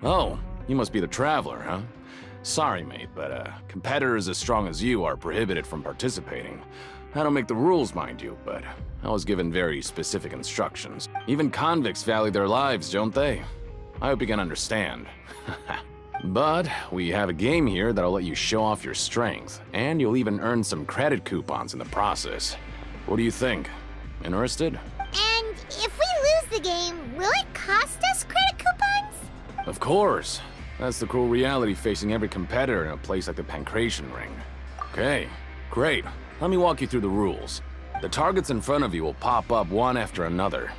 Oh, you must be the Traveler, huh? Sorry, mate, but competitors as strong as you are prohibited from participating. I don't make the rules, mind you, but I was given very specific instructions. Even convicts value their lives, don't they? I hope you can understand. But we have a game here that'll let you show off your strength, and you'll even earn some credit coupons in the process. What do you think? Interested? And if we lose the game, will it cost us credit coupons? Of course. That's the cruel reality facing every competitor in a place like the Pancration Ring. Okay, great. Let me walk you through the rules. The targets in front of you will pop up one after another.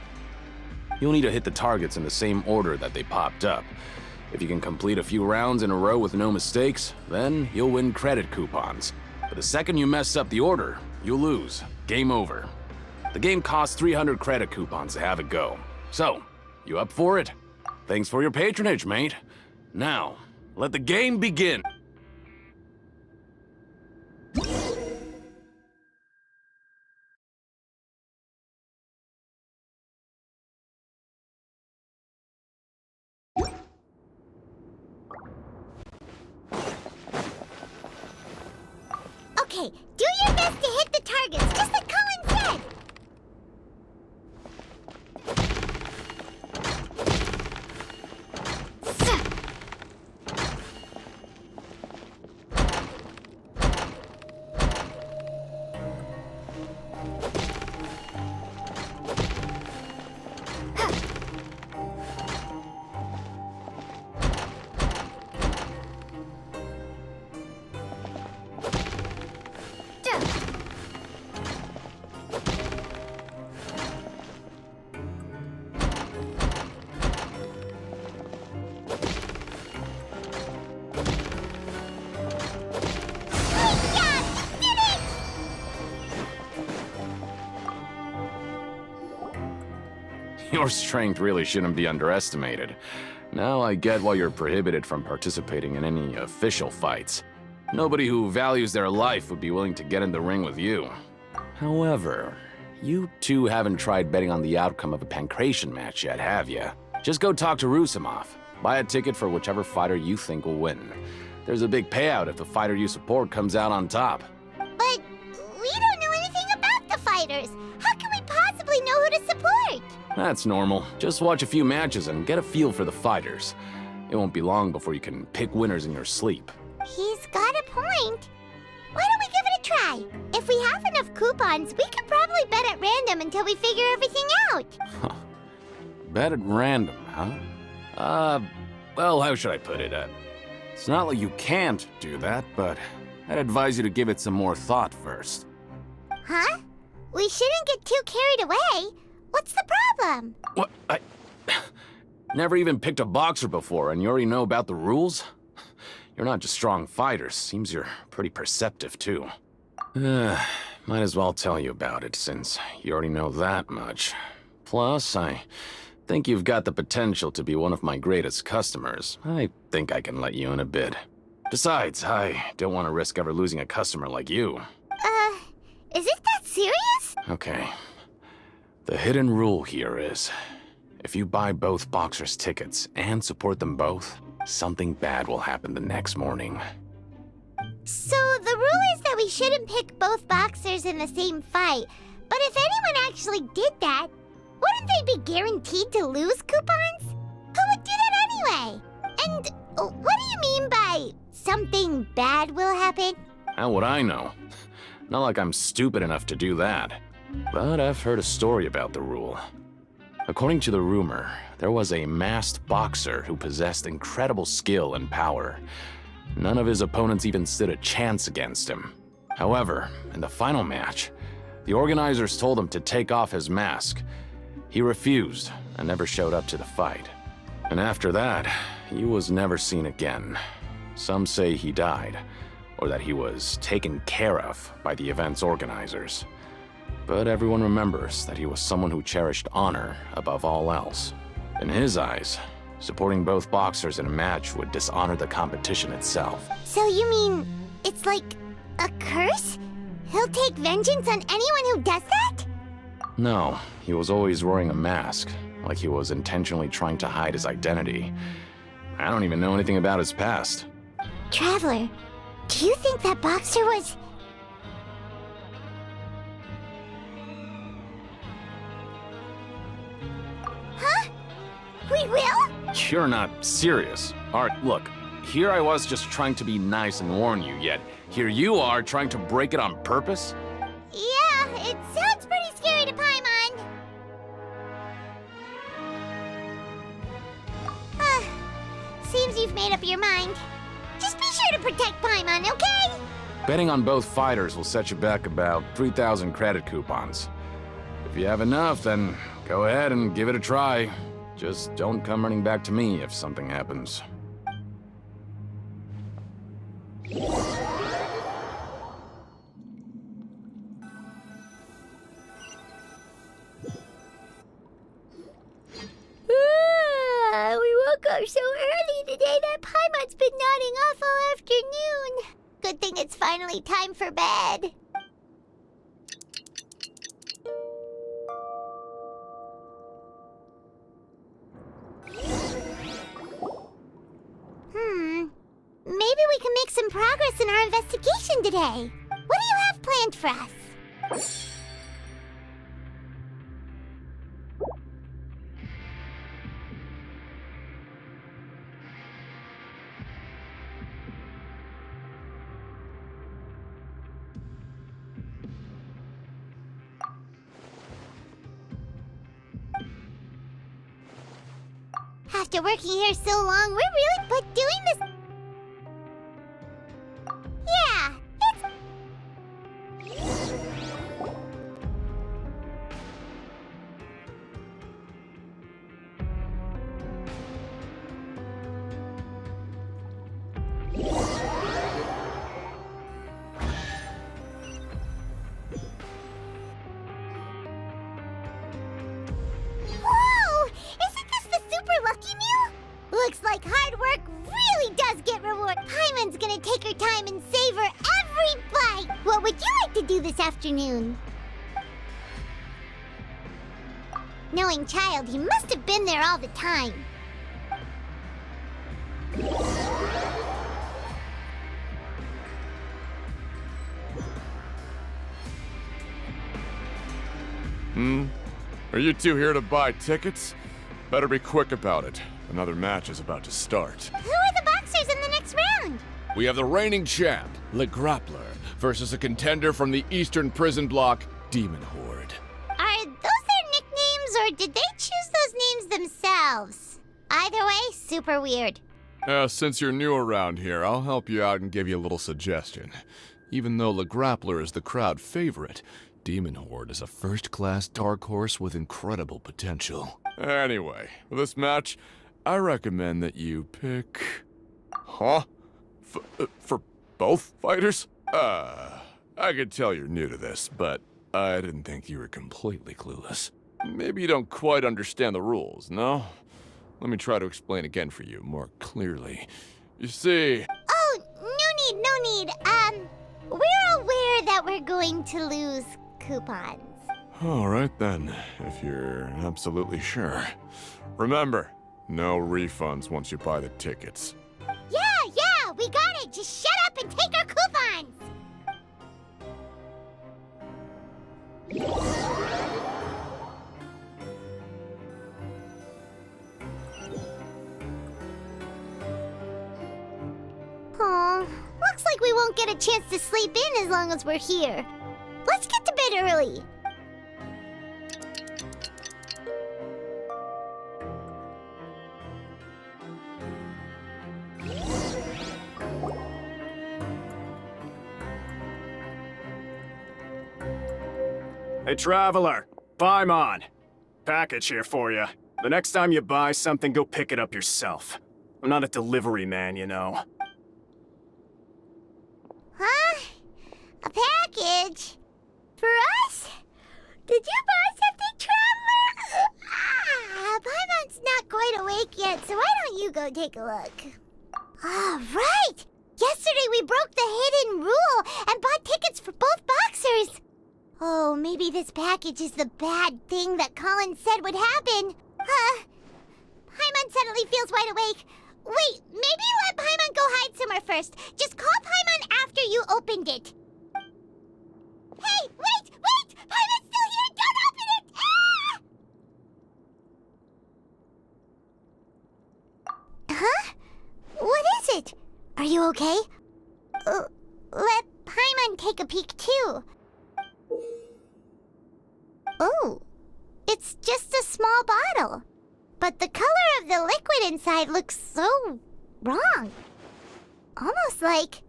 You'll need to hit the targets in the same order that they popped up. If you can complete a few rounds in a row with no mistakes, then you'll win credit coupons. But the second you mess up the order, you'll lose. Game over. The game costs 300 credit coupons to have it go. So, you up for it? Thanks for your patronage, mate. Now, let the game begin. Okay, do your best to hit the targets, just like Colin said! Your strength really shouldn't be underestimated. Now I get why you're prohibited from participating in any official fights. Nobody who values their life would be willing to get in the ring with you. However, you two haven't tried betting on the outcome of a Pancration match yet, have you? Just go talk to Rusimov. Buy a ticket for whichever fighter you think will win. There's a big payout if the fighter you support comes out on top. But we don't know anything about the fighters. How can we possibly know who to support? That's normal. Just watch a few matches and get a feel for the fighters. It won't be long before you can pick winners in your sleep. He's got a point. Why don't we give it a try? If we have enough coupons, we could probably bet at random until we figure everything out. Bet at random, huh? Well, how should I put it? It's not like you can't do that, but I'd advise you to give it some more thought first. Huh? We shouldn't get too carried away. What's the problem? What? I never even picked a boxer before, and you already know about the rules? You're not just strong fighters. Seems you're pretty perceptive, too. Might as well tell you about it, since you already know that much. Plus, I think you've got the potential to be one of my greatest customers. I think I can let you in a bit. Besides, I don't want to risk ever losing a customer like you. Is it that serious? Okay. The hidden rule here is, if you buy both boxers' tickets and support them both, something bad will happen the next morning. So the rule is that we shouldn't pick both boxers in the same fight. But if anyone actually did that, wouldn't they be guaranteed to lose coupons? Who would do that anyway? And what do you mean by something bad will happen? How would I know? Not like I'm stupid enough to do that. But I've heard a story about the rule. According to the rumor, there was a masked boxer who possessed incredible skill and power. None of his opponents even stood a chance against him. However, in the final match, the organizers told him to take off his mask. He refused and never showed up to the fight. And after that, he was never seen again. Some say he died, or that he was taken care of by the event's organizers. But everyone remembers that he was someone who cherished honor above all else. In his eyes, supporting both boxers in a match would dishonor the competition itself. So you mean it's like a curse? He'll take vengeance on anyone who does that? No, he was always wearing a mask, like he was intentionally trying to hide his identity. I don't even know anything about his past. Traveler, do you think that boxer was... Huh? We will? You're not serious. Alright, look. Here I was just trying to be nice and warn you, yet here you are trying to break it on purpose? Yeah, it sounds pretty scary to Paimon. Seems you've made up your mind. Just be sure to protect Paimon, okay? Betting on both fighters will set you back about 3,000 credit coupons. If you have enough, then go ahead and give it a try. Just don't come running back to me if something happens. We woke up so early today that Paimon's been nodding off all afternoon. Good thing it's finally time for bed. Maybe we can make some progress in our investigation today. What do you have planned for us? After working here so long, we're really but doing this. Yeah, Whoa! Isn't this the super lucky meal? Looks like hard work really does get reward. Paimon's gonna take her time and savor every bite. What would you like to do this afternoon? Knowing Childe, he must have been there all the time. Are you two here to buy tickets? Better be quick about it. Another match is about to start. Who are the boxers in the next round? We have the reigning champ, Le Grappler, versus a contender from the Eastern Prison Block, Demon Horde. Are those their nicknames, or did they choose those names themselves? Either way, super weird. Since you're new around here, I'll help you out and give you a little suggestion. Even though Le Grappler is the crowd favorite, Demon Horde is a first-class dark horse with incredible potential. Anyway, for this match, I recommend that you pick... Huh? For both fighters? I could tell you're new to this, but I didn't think you were completely clueless. Maybe you don't quite understand the rules, no? Let me try to explain again for you more clearly. You see... Oh, no need. We're aware that we're going to lose coupons. All right then, if you're absolutely sure. Remember, no refunds once you buy the tickets. Yeah, we got it. Just shut up and take our coupons. Aw, looks like we won't get a chance to sleep in as long as we're here. Let's get to bed early. Hey, Traveler. Paimon. Package here for you. The next time you buy something, go pick it up yourself. I'm not a delivery man, you know. Huh? A package? For us? Did you buy something, Traveler? Paimon's not quite awake yet, so why don't you go take a look? Right! Yesterday we broke the hidden rule and bought tickets for both boxers. Oh, maybe this package is the bad thing that Colin said would happen. Paimon suddenly feels wide awake. Wait, maybe let Paimon go hide somewhere first. Just call Paimon after you opened it. Hey, wait! Paimon's still here! Don't open it! Ah! Huh? What is it? Are you okay? Let Paimon take a peek too. Oh, it's just a small bottle. But the color of the liquid inside looks so wrong. Almost like...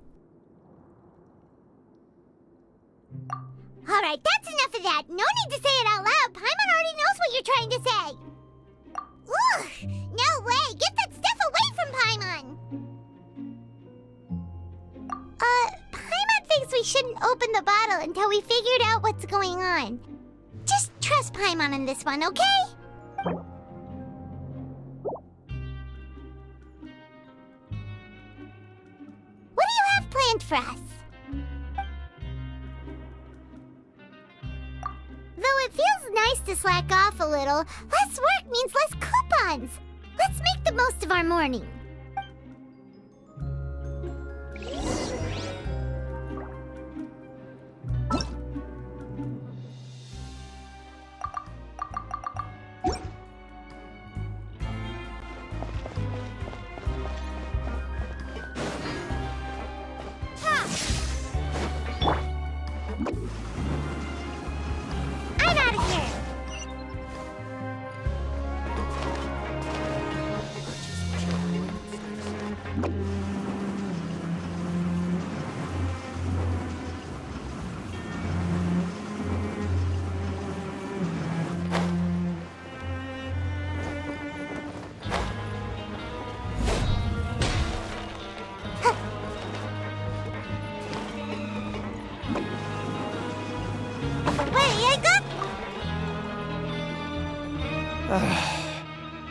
Alright, that's enough of that. No need to say it out loud. Paimon already knows what you're trying to say. Ugh, no way. Get that stuff away from Paimon. Paimon thinks we shouldn't open the bottle until we figured out what's going on. Just trust Paimon on this one, okay? What do you have planned for us? Though it feels nice to slack off a little, less work means less coupons. Let's make the most of our morning. I'm out of here.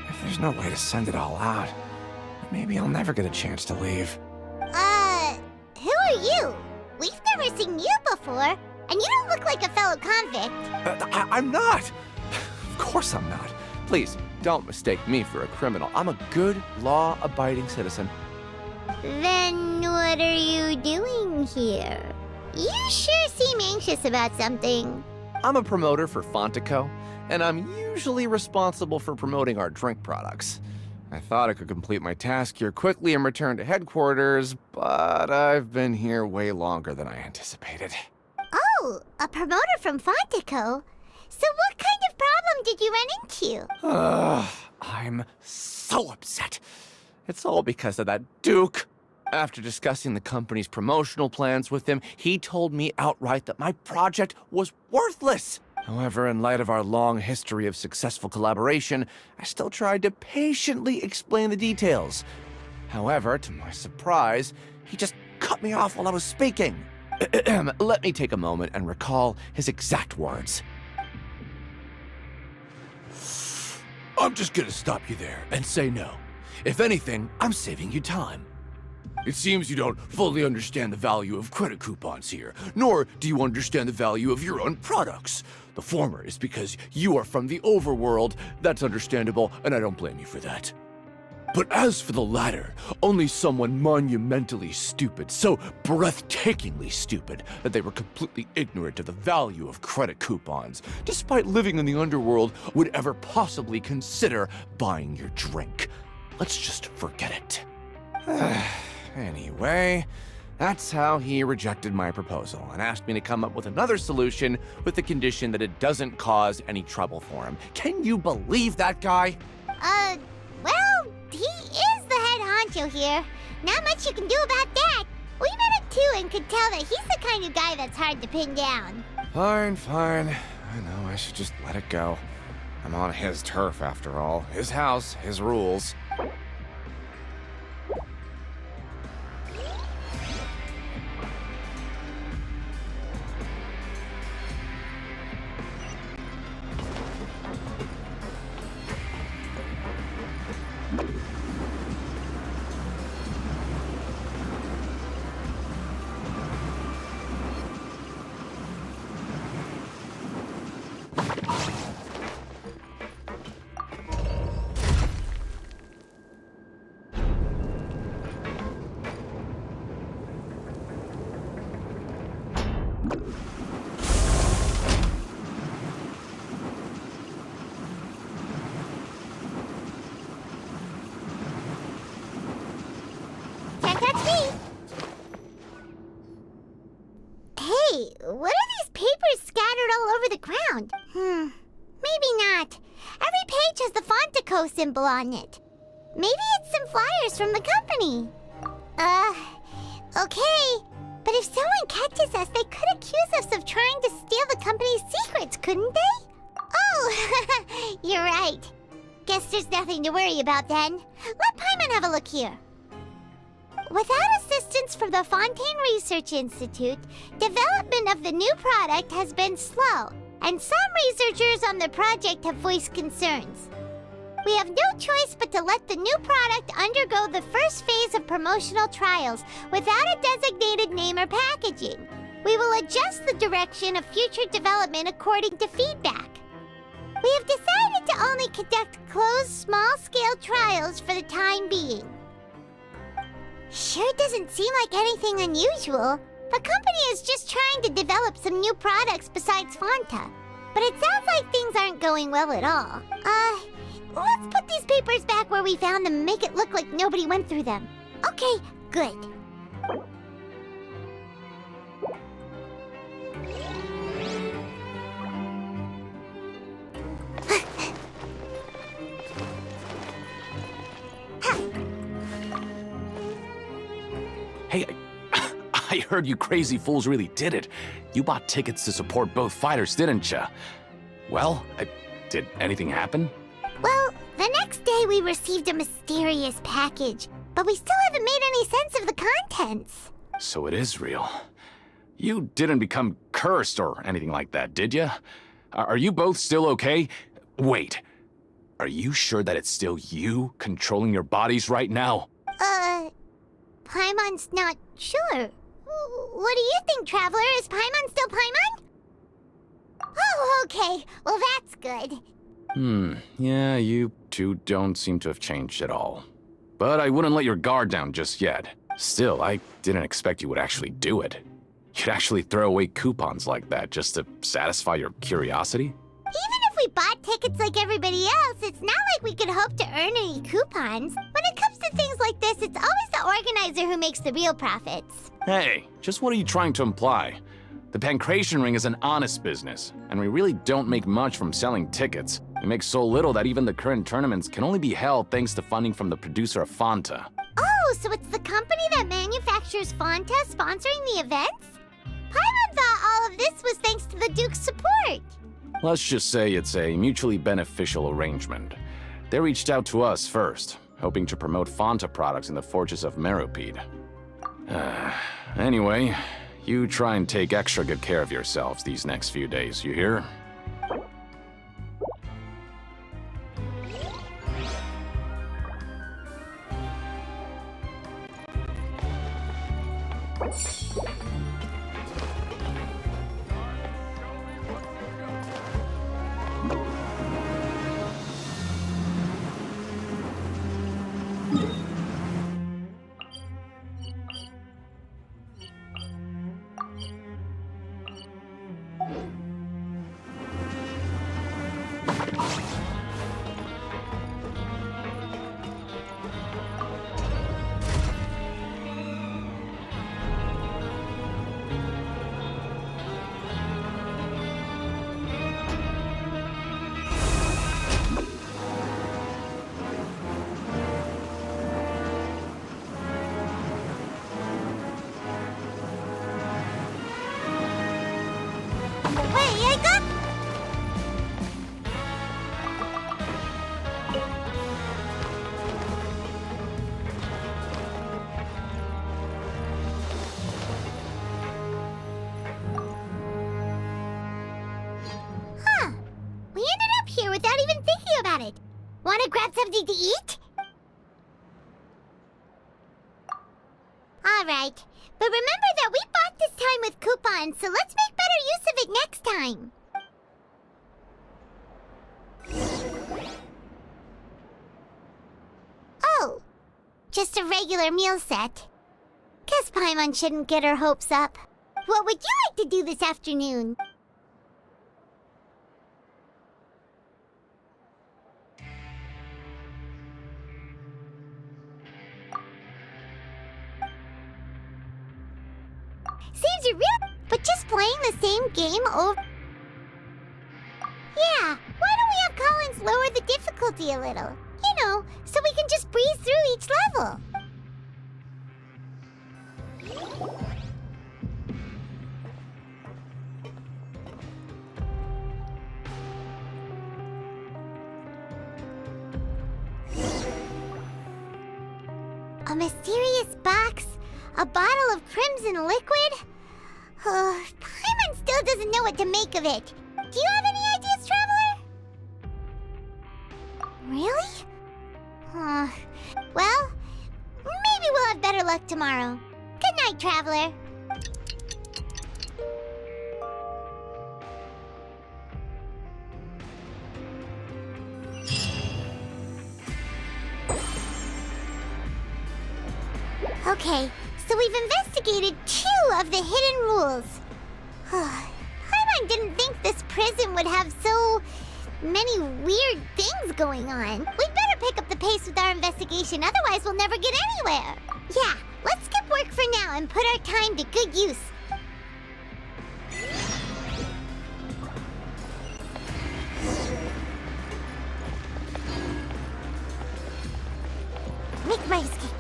If there's no way to send it all out, maybe I'll never get a chance to leave. Who are you? We've never seen you before, and you don't look like a fellow convict. I'm not! Of course I'm not. Please, don't mistake me for a criminal. I'm a good, law-abiding citizen. Then what are you doing here? You sure seem anxious about something. I'm a promoter for Fontaine, and I'm usually responsible for promoting our drink products. I thought I could complete my task here quickly and return to headquarters, but I've been here way longer than I anticipated. Oh, a promoter from Fontaine. So what kind of problem did you run into? I'm so upset. It's all because of that Duke. After discussing the company's promotional plans with him, he told me outright that my project was worthless. However, in light of our long history of successful collaboration, I still tried to patiently explain the details. However, to my surprise, he just cut me off while I was speaking. Let me take a moment and recall his exact words. I'm just gonna stop you there and say no. If anything, I'm saving you time. It seems you don't fully understand the value of credit coupons here, nor do you understand the value of your own products. The former is because you are from the overworld. That's understandable, and I don't blame you for that. But as for the latter, only someone monumentally stupid, so breathtakingly stupid that they were completely ignorant of the value of credit coupons, despite living in the underworld, would ever possibly consider buying your drink. Let's just forget it. Anyway, that's how he rejected my proposal and asked me to come up with another solution with the condition that it doesn't cause any trouble for him. Can you believe that guy? Well, he is the head honcho here. Not much you can do about that. We met him too and could tell that he's the kind of guy that's hard to pin down. Fine. I know I should just let it go. I'm on his turf after all. His house, his rules. over the ground. Maybe not. Every page has the Fontaine symbol on it. Maybe it's some flyers from the company. Okay. But if someone catches us, they could accuse us of trying to steal the company's secrets, couldn't they? Oh, you're right. Guess there's nothing to worry about then. Let Paimon have a look here. Without assistance from the Fontaine Research Institute, development of the new product has been slow, and some researchers on the project have voiced concerns. We have no choice but to let the new product undergo the first phase of promotional trials without a designated name or packaging. We will adjust the direction of future development according to feedback. We have decided to only conduct closed, small-scale trials for the time being. Sure doesn't seem like anything unusual. The company is just trying to develop some new products besides Fanta. But it sounds like things aren't going well at all. Let's put these papers back where we found them and make it look like nobody went through them. Okay, good. Hey, I heard you crazy fools really did it. You bought tickets to support both fighters, didn't ya? Well, did anything happen? Well, the next day we received a mysterious package, but we still haven't made any sense of the contents. So it is real. You didn't become cursed or anything like that, did ya? Are you both still okay? Wait, are you sure that it's still you controlling your bodies right now? Paimon's not sure. What do you think, Traveler? Is Paimon still Paimon? Oh, okay. Well, that's good. Yeah, you two don't seem to have changed at all. But I wouldn't let your guard down just yet. Still, I didn't expect you would actually do it. You'd actually throw away coupons like that just to satisfy your curiosity? Even if we bought tickets like everybody else, it's not like we could hope to earn any coupons. When it comes to things like this, it's always the organizer who makes the real profits. Hey, just what are you trying to imply? The Pancration Ring is an honest business, and we really don't make much from selling tickets. We make so little that even the current tournaments can only be held thanks to funding from the producer of Fanta. Oh, so it's the company that manufactures Fanta sponsoring the events? Paimon thought all of this was thanks to the Duke's support. Let's just say it's a mutually beneficial arrangement. They reached out to us first, hoping to promote Fanta products in the Fortress of Meropide. Anyway, you try and take extra good care of yourselves these next few days, you hear? Without even thinking about it. Want to grab something to eat? Alright, but remember that we bought this time with coupons, so let's make better use of it next time. Oh, just a regular meal set. Guess Paimon shouldn't get her hopes up. What would you like to do this afternoon? Seems you're real, but just playing the same game over... Yeah, why don't we have Collins lower the difficulty a little? You know, so we can just breeze through each level. A mysterious box? A bottle of crimson liquid? Paimon still doesn't know what to make of it. Do you have any ideas, Traveler? Really? Well, maybe we'll have better luck tomorrow. Good night, Traveler. Okay, so we've investigated 2 of the hidden rules. Paimon didn't think this prison would have so many weird things going on. We'd better pick up the pace with our investigation, otherwise we'll never get anywhere. Yeah, let's skip work for now and put our time to good use. Make my escape.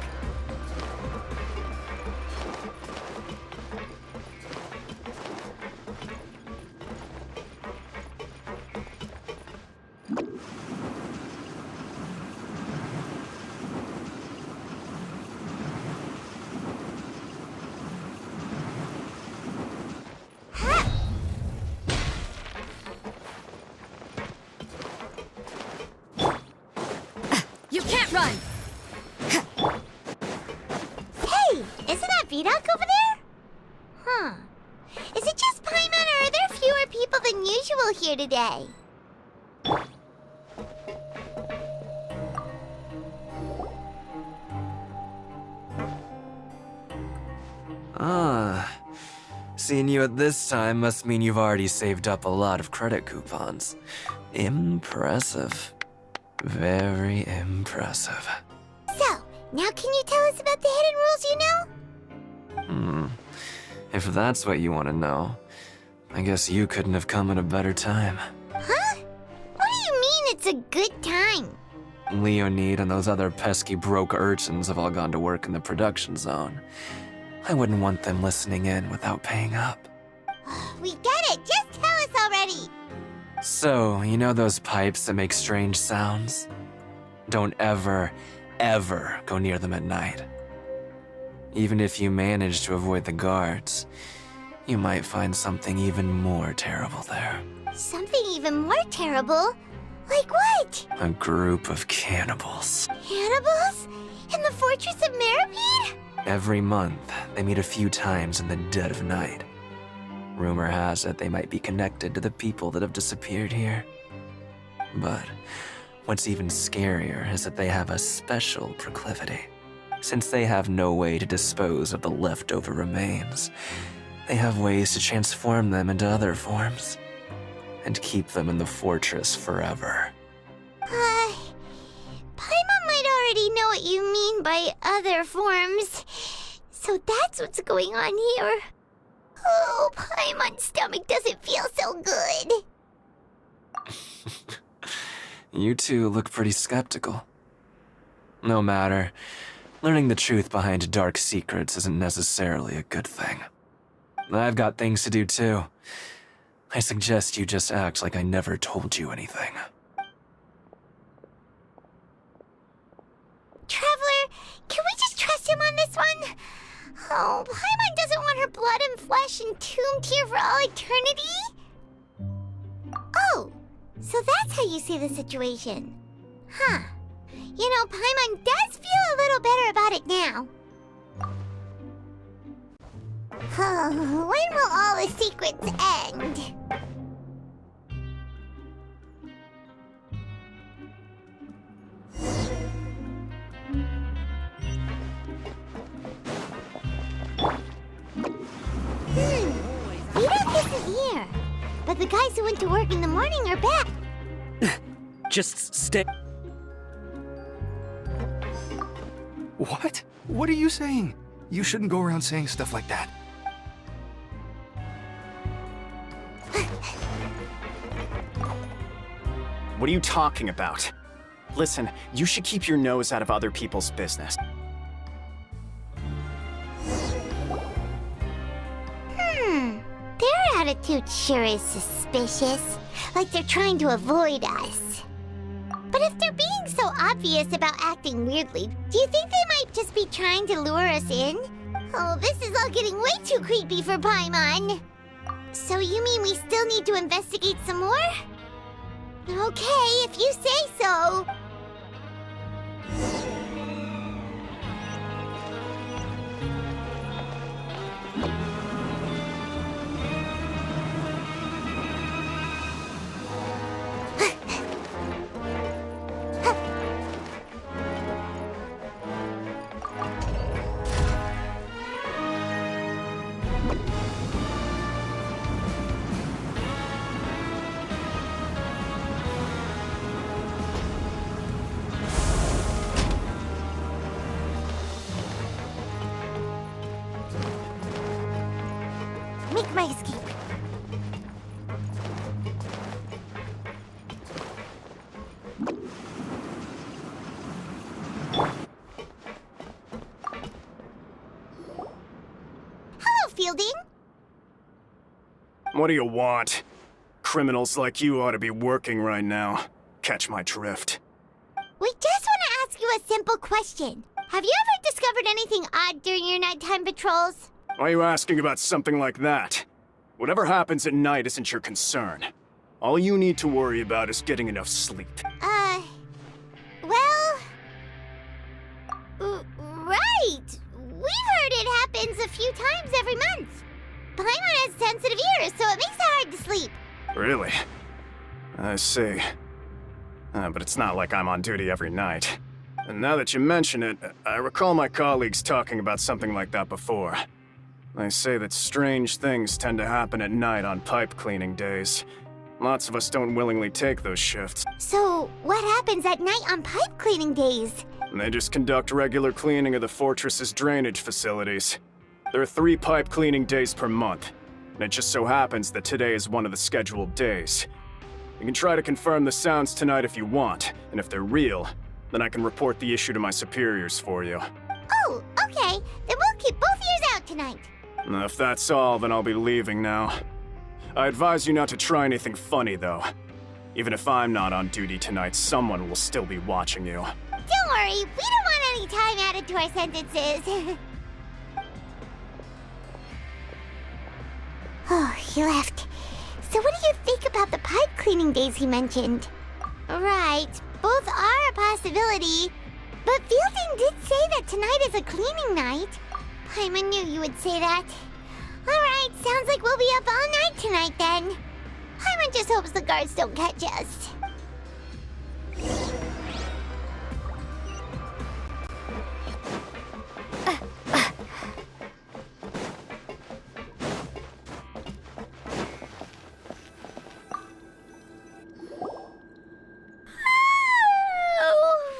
You can't run! Hey, isn't that Vidoc over there? Huh. Is it just Paimon, or are there fewer people than usual here today? Seeing you at this time must mean you've already saved up a lot of credit coupons. Impressive. Very impressive. So, now can you tell us about the hidden rules you know? If that's what you want to know, I guess you couldn't have come at a better time. Huh? What do you mean it's a good time? Leonid and those other pesky broke urchins have all gone to work in the production zone. I wouldn't want them listening in without paying up. We get it! Just tell us already! So, you know those pipes that make strange sounds? Don't ever, ever go near them at night. Even if you manage to avoid the guards, you might find something even more terrible there. Something even more terrible? Like what? A group of cannibals. Cannibals? In the Fortress of Meripede? Every month, they meet a few times in the dead of night. Rumor has it they might be connected to the people that have disappeared here. But what's even scarier is that they have a special proclivity. Since they have no way to dispose of the leftover remains, they have ways to transform them into other forms and keep them in the fortress forever. Paimon might already know what you mean by other forms. So that's what's going on here. Oh, Paimon's stomach doesn't feel so good. You two look pretty skeptical. No matter. Learning the truth behind dark secrets isn't necessarily a good thing. I've got things to do too. I suggest you just act like I never told you anything. Traveler, can we just trust him on this one? Oh, Paimon doesn't want her blood and flesh entombed here for all eternity? Oh, so that's how you see the situation. Huh. You know, Paimon does feel a little better about it now. When will all the secrets end? Vidoc isn't here. But the guys who went to work in the morning are back. Just stay. What? What are you saying? You shouldn't go around saying stuff like that. What are you talking about? Listen, you should keep your nose out of other people's business. Their attitude sure is suspicious. Like they're trying to avoid us. But if they're being so obvious about acting weirdly, do you think they might just be trying to lure us in? Oh, this is all getting way too creepy for Paimon. So you mean we still need to investigate some more? Okay, if you say so. Make my escape. Hello, Fielding. What do you want? Criminals like you ought to be working right now. Catch my drift. We just want to ask you a simple question. Have you ever discovered anything odd during your nighttime patrols? Why are you asking about something like that? Whatever happens at night isn't your concern. All you need to worry about is getting enough sleep. Well... right! We've heard it happens a few times every month. Paimon has sensitive ears, so it makes it hard to sleep. Really? I see. But it's not like I'm on duty every night. And now that you mention it, I recall my colleagues talking about something like that before. They say that strange things tend to happen at night on pipe cleaning days. Lots of us don't willingly take those shifts. So, what happens at night on pipe cleaning days? They just conduct regular cleaning of the fortress's drainage facilities. There are 3 pipe cleaning days per month, and it just so happens that today is one of the scheduled days. You can try to confirm the sounds tonight if you want, and if they're real, then I can report the issue to my superiors for you. Oh, okay. Then we'll keep both ears out tonight. If that's all, then I'll be leaving now. I advise you not to try anything funny, though. Even if I'm not on duty tonight, someone will still be watching you. Don't worry, we don't want any time added to our sentences. Oh, he left. So what do you think about the pipe cleaning days he mentioned? Right, both are a possibility. But Fielding did say that tonight is a cleaning night. Paimon knew you would say that. Alright, sounds like we'll be up all night tonight then. Paimon just hopes the guards don't catch us.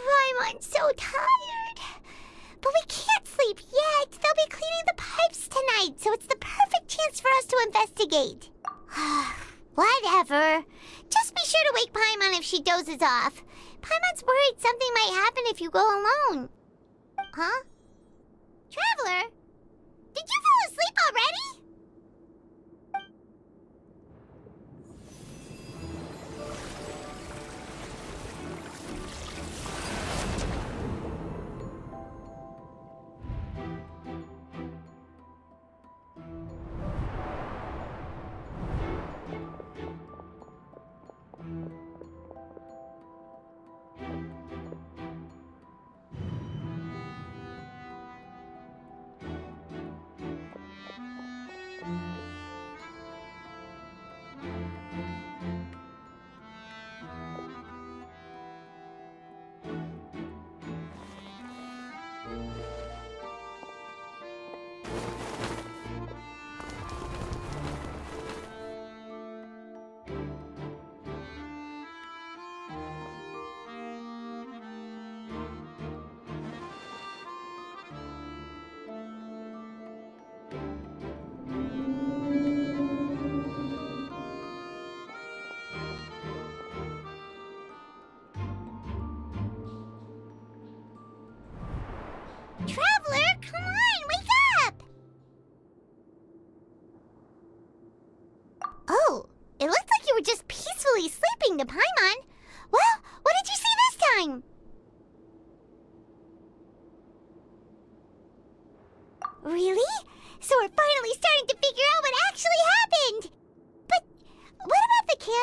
Paimon's so tired. But we can't sleep yet. They'll be cleaning the pipes tonight, so it's the perfect chance for us to investigate. Whatever. Just be sure to wake Paimon if she dozes off. Paimon's worried something might happen if you go alone. Huh? Traveler? Did you fall asleep already?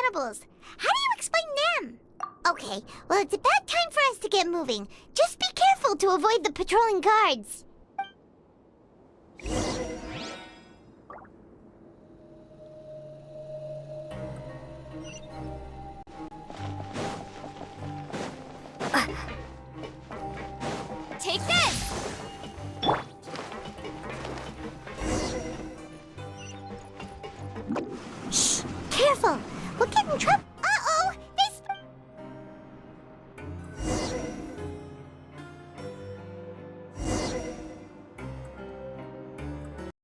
animals. How do you explain them? Okay, well, it's about time for us to get moving. Just be careful to avoid the patrolling guards. Take this! Shh! Careful! We'll get in trouble.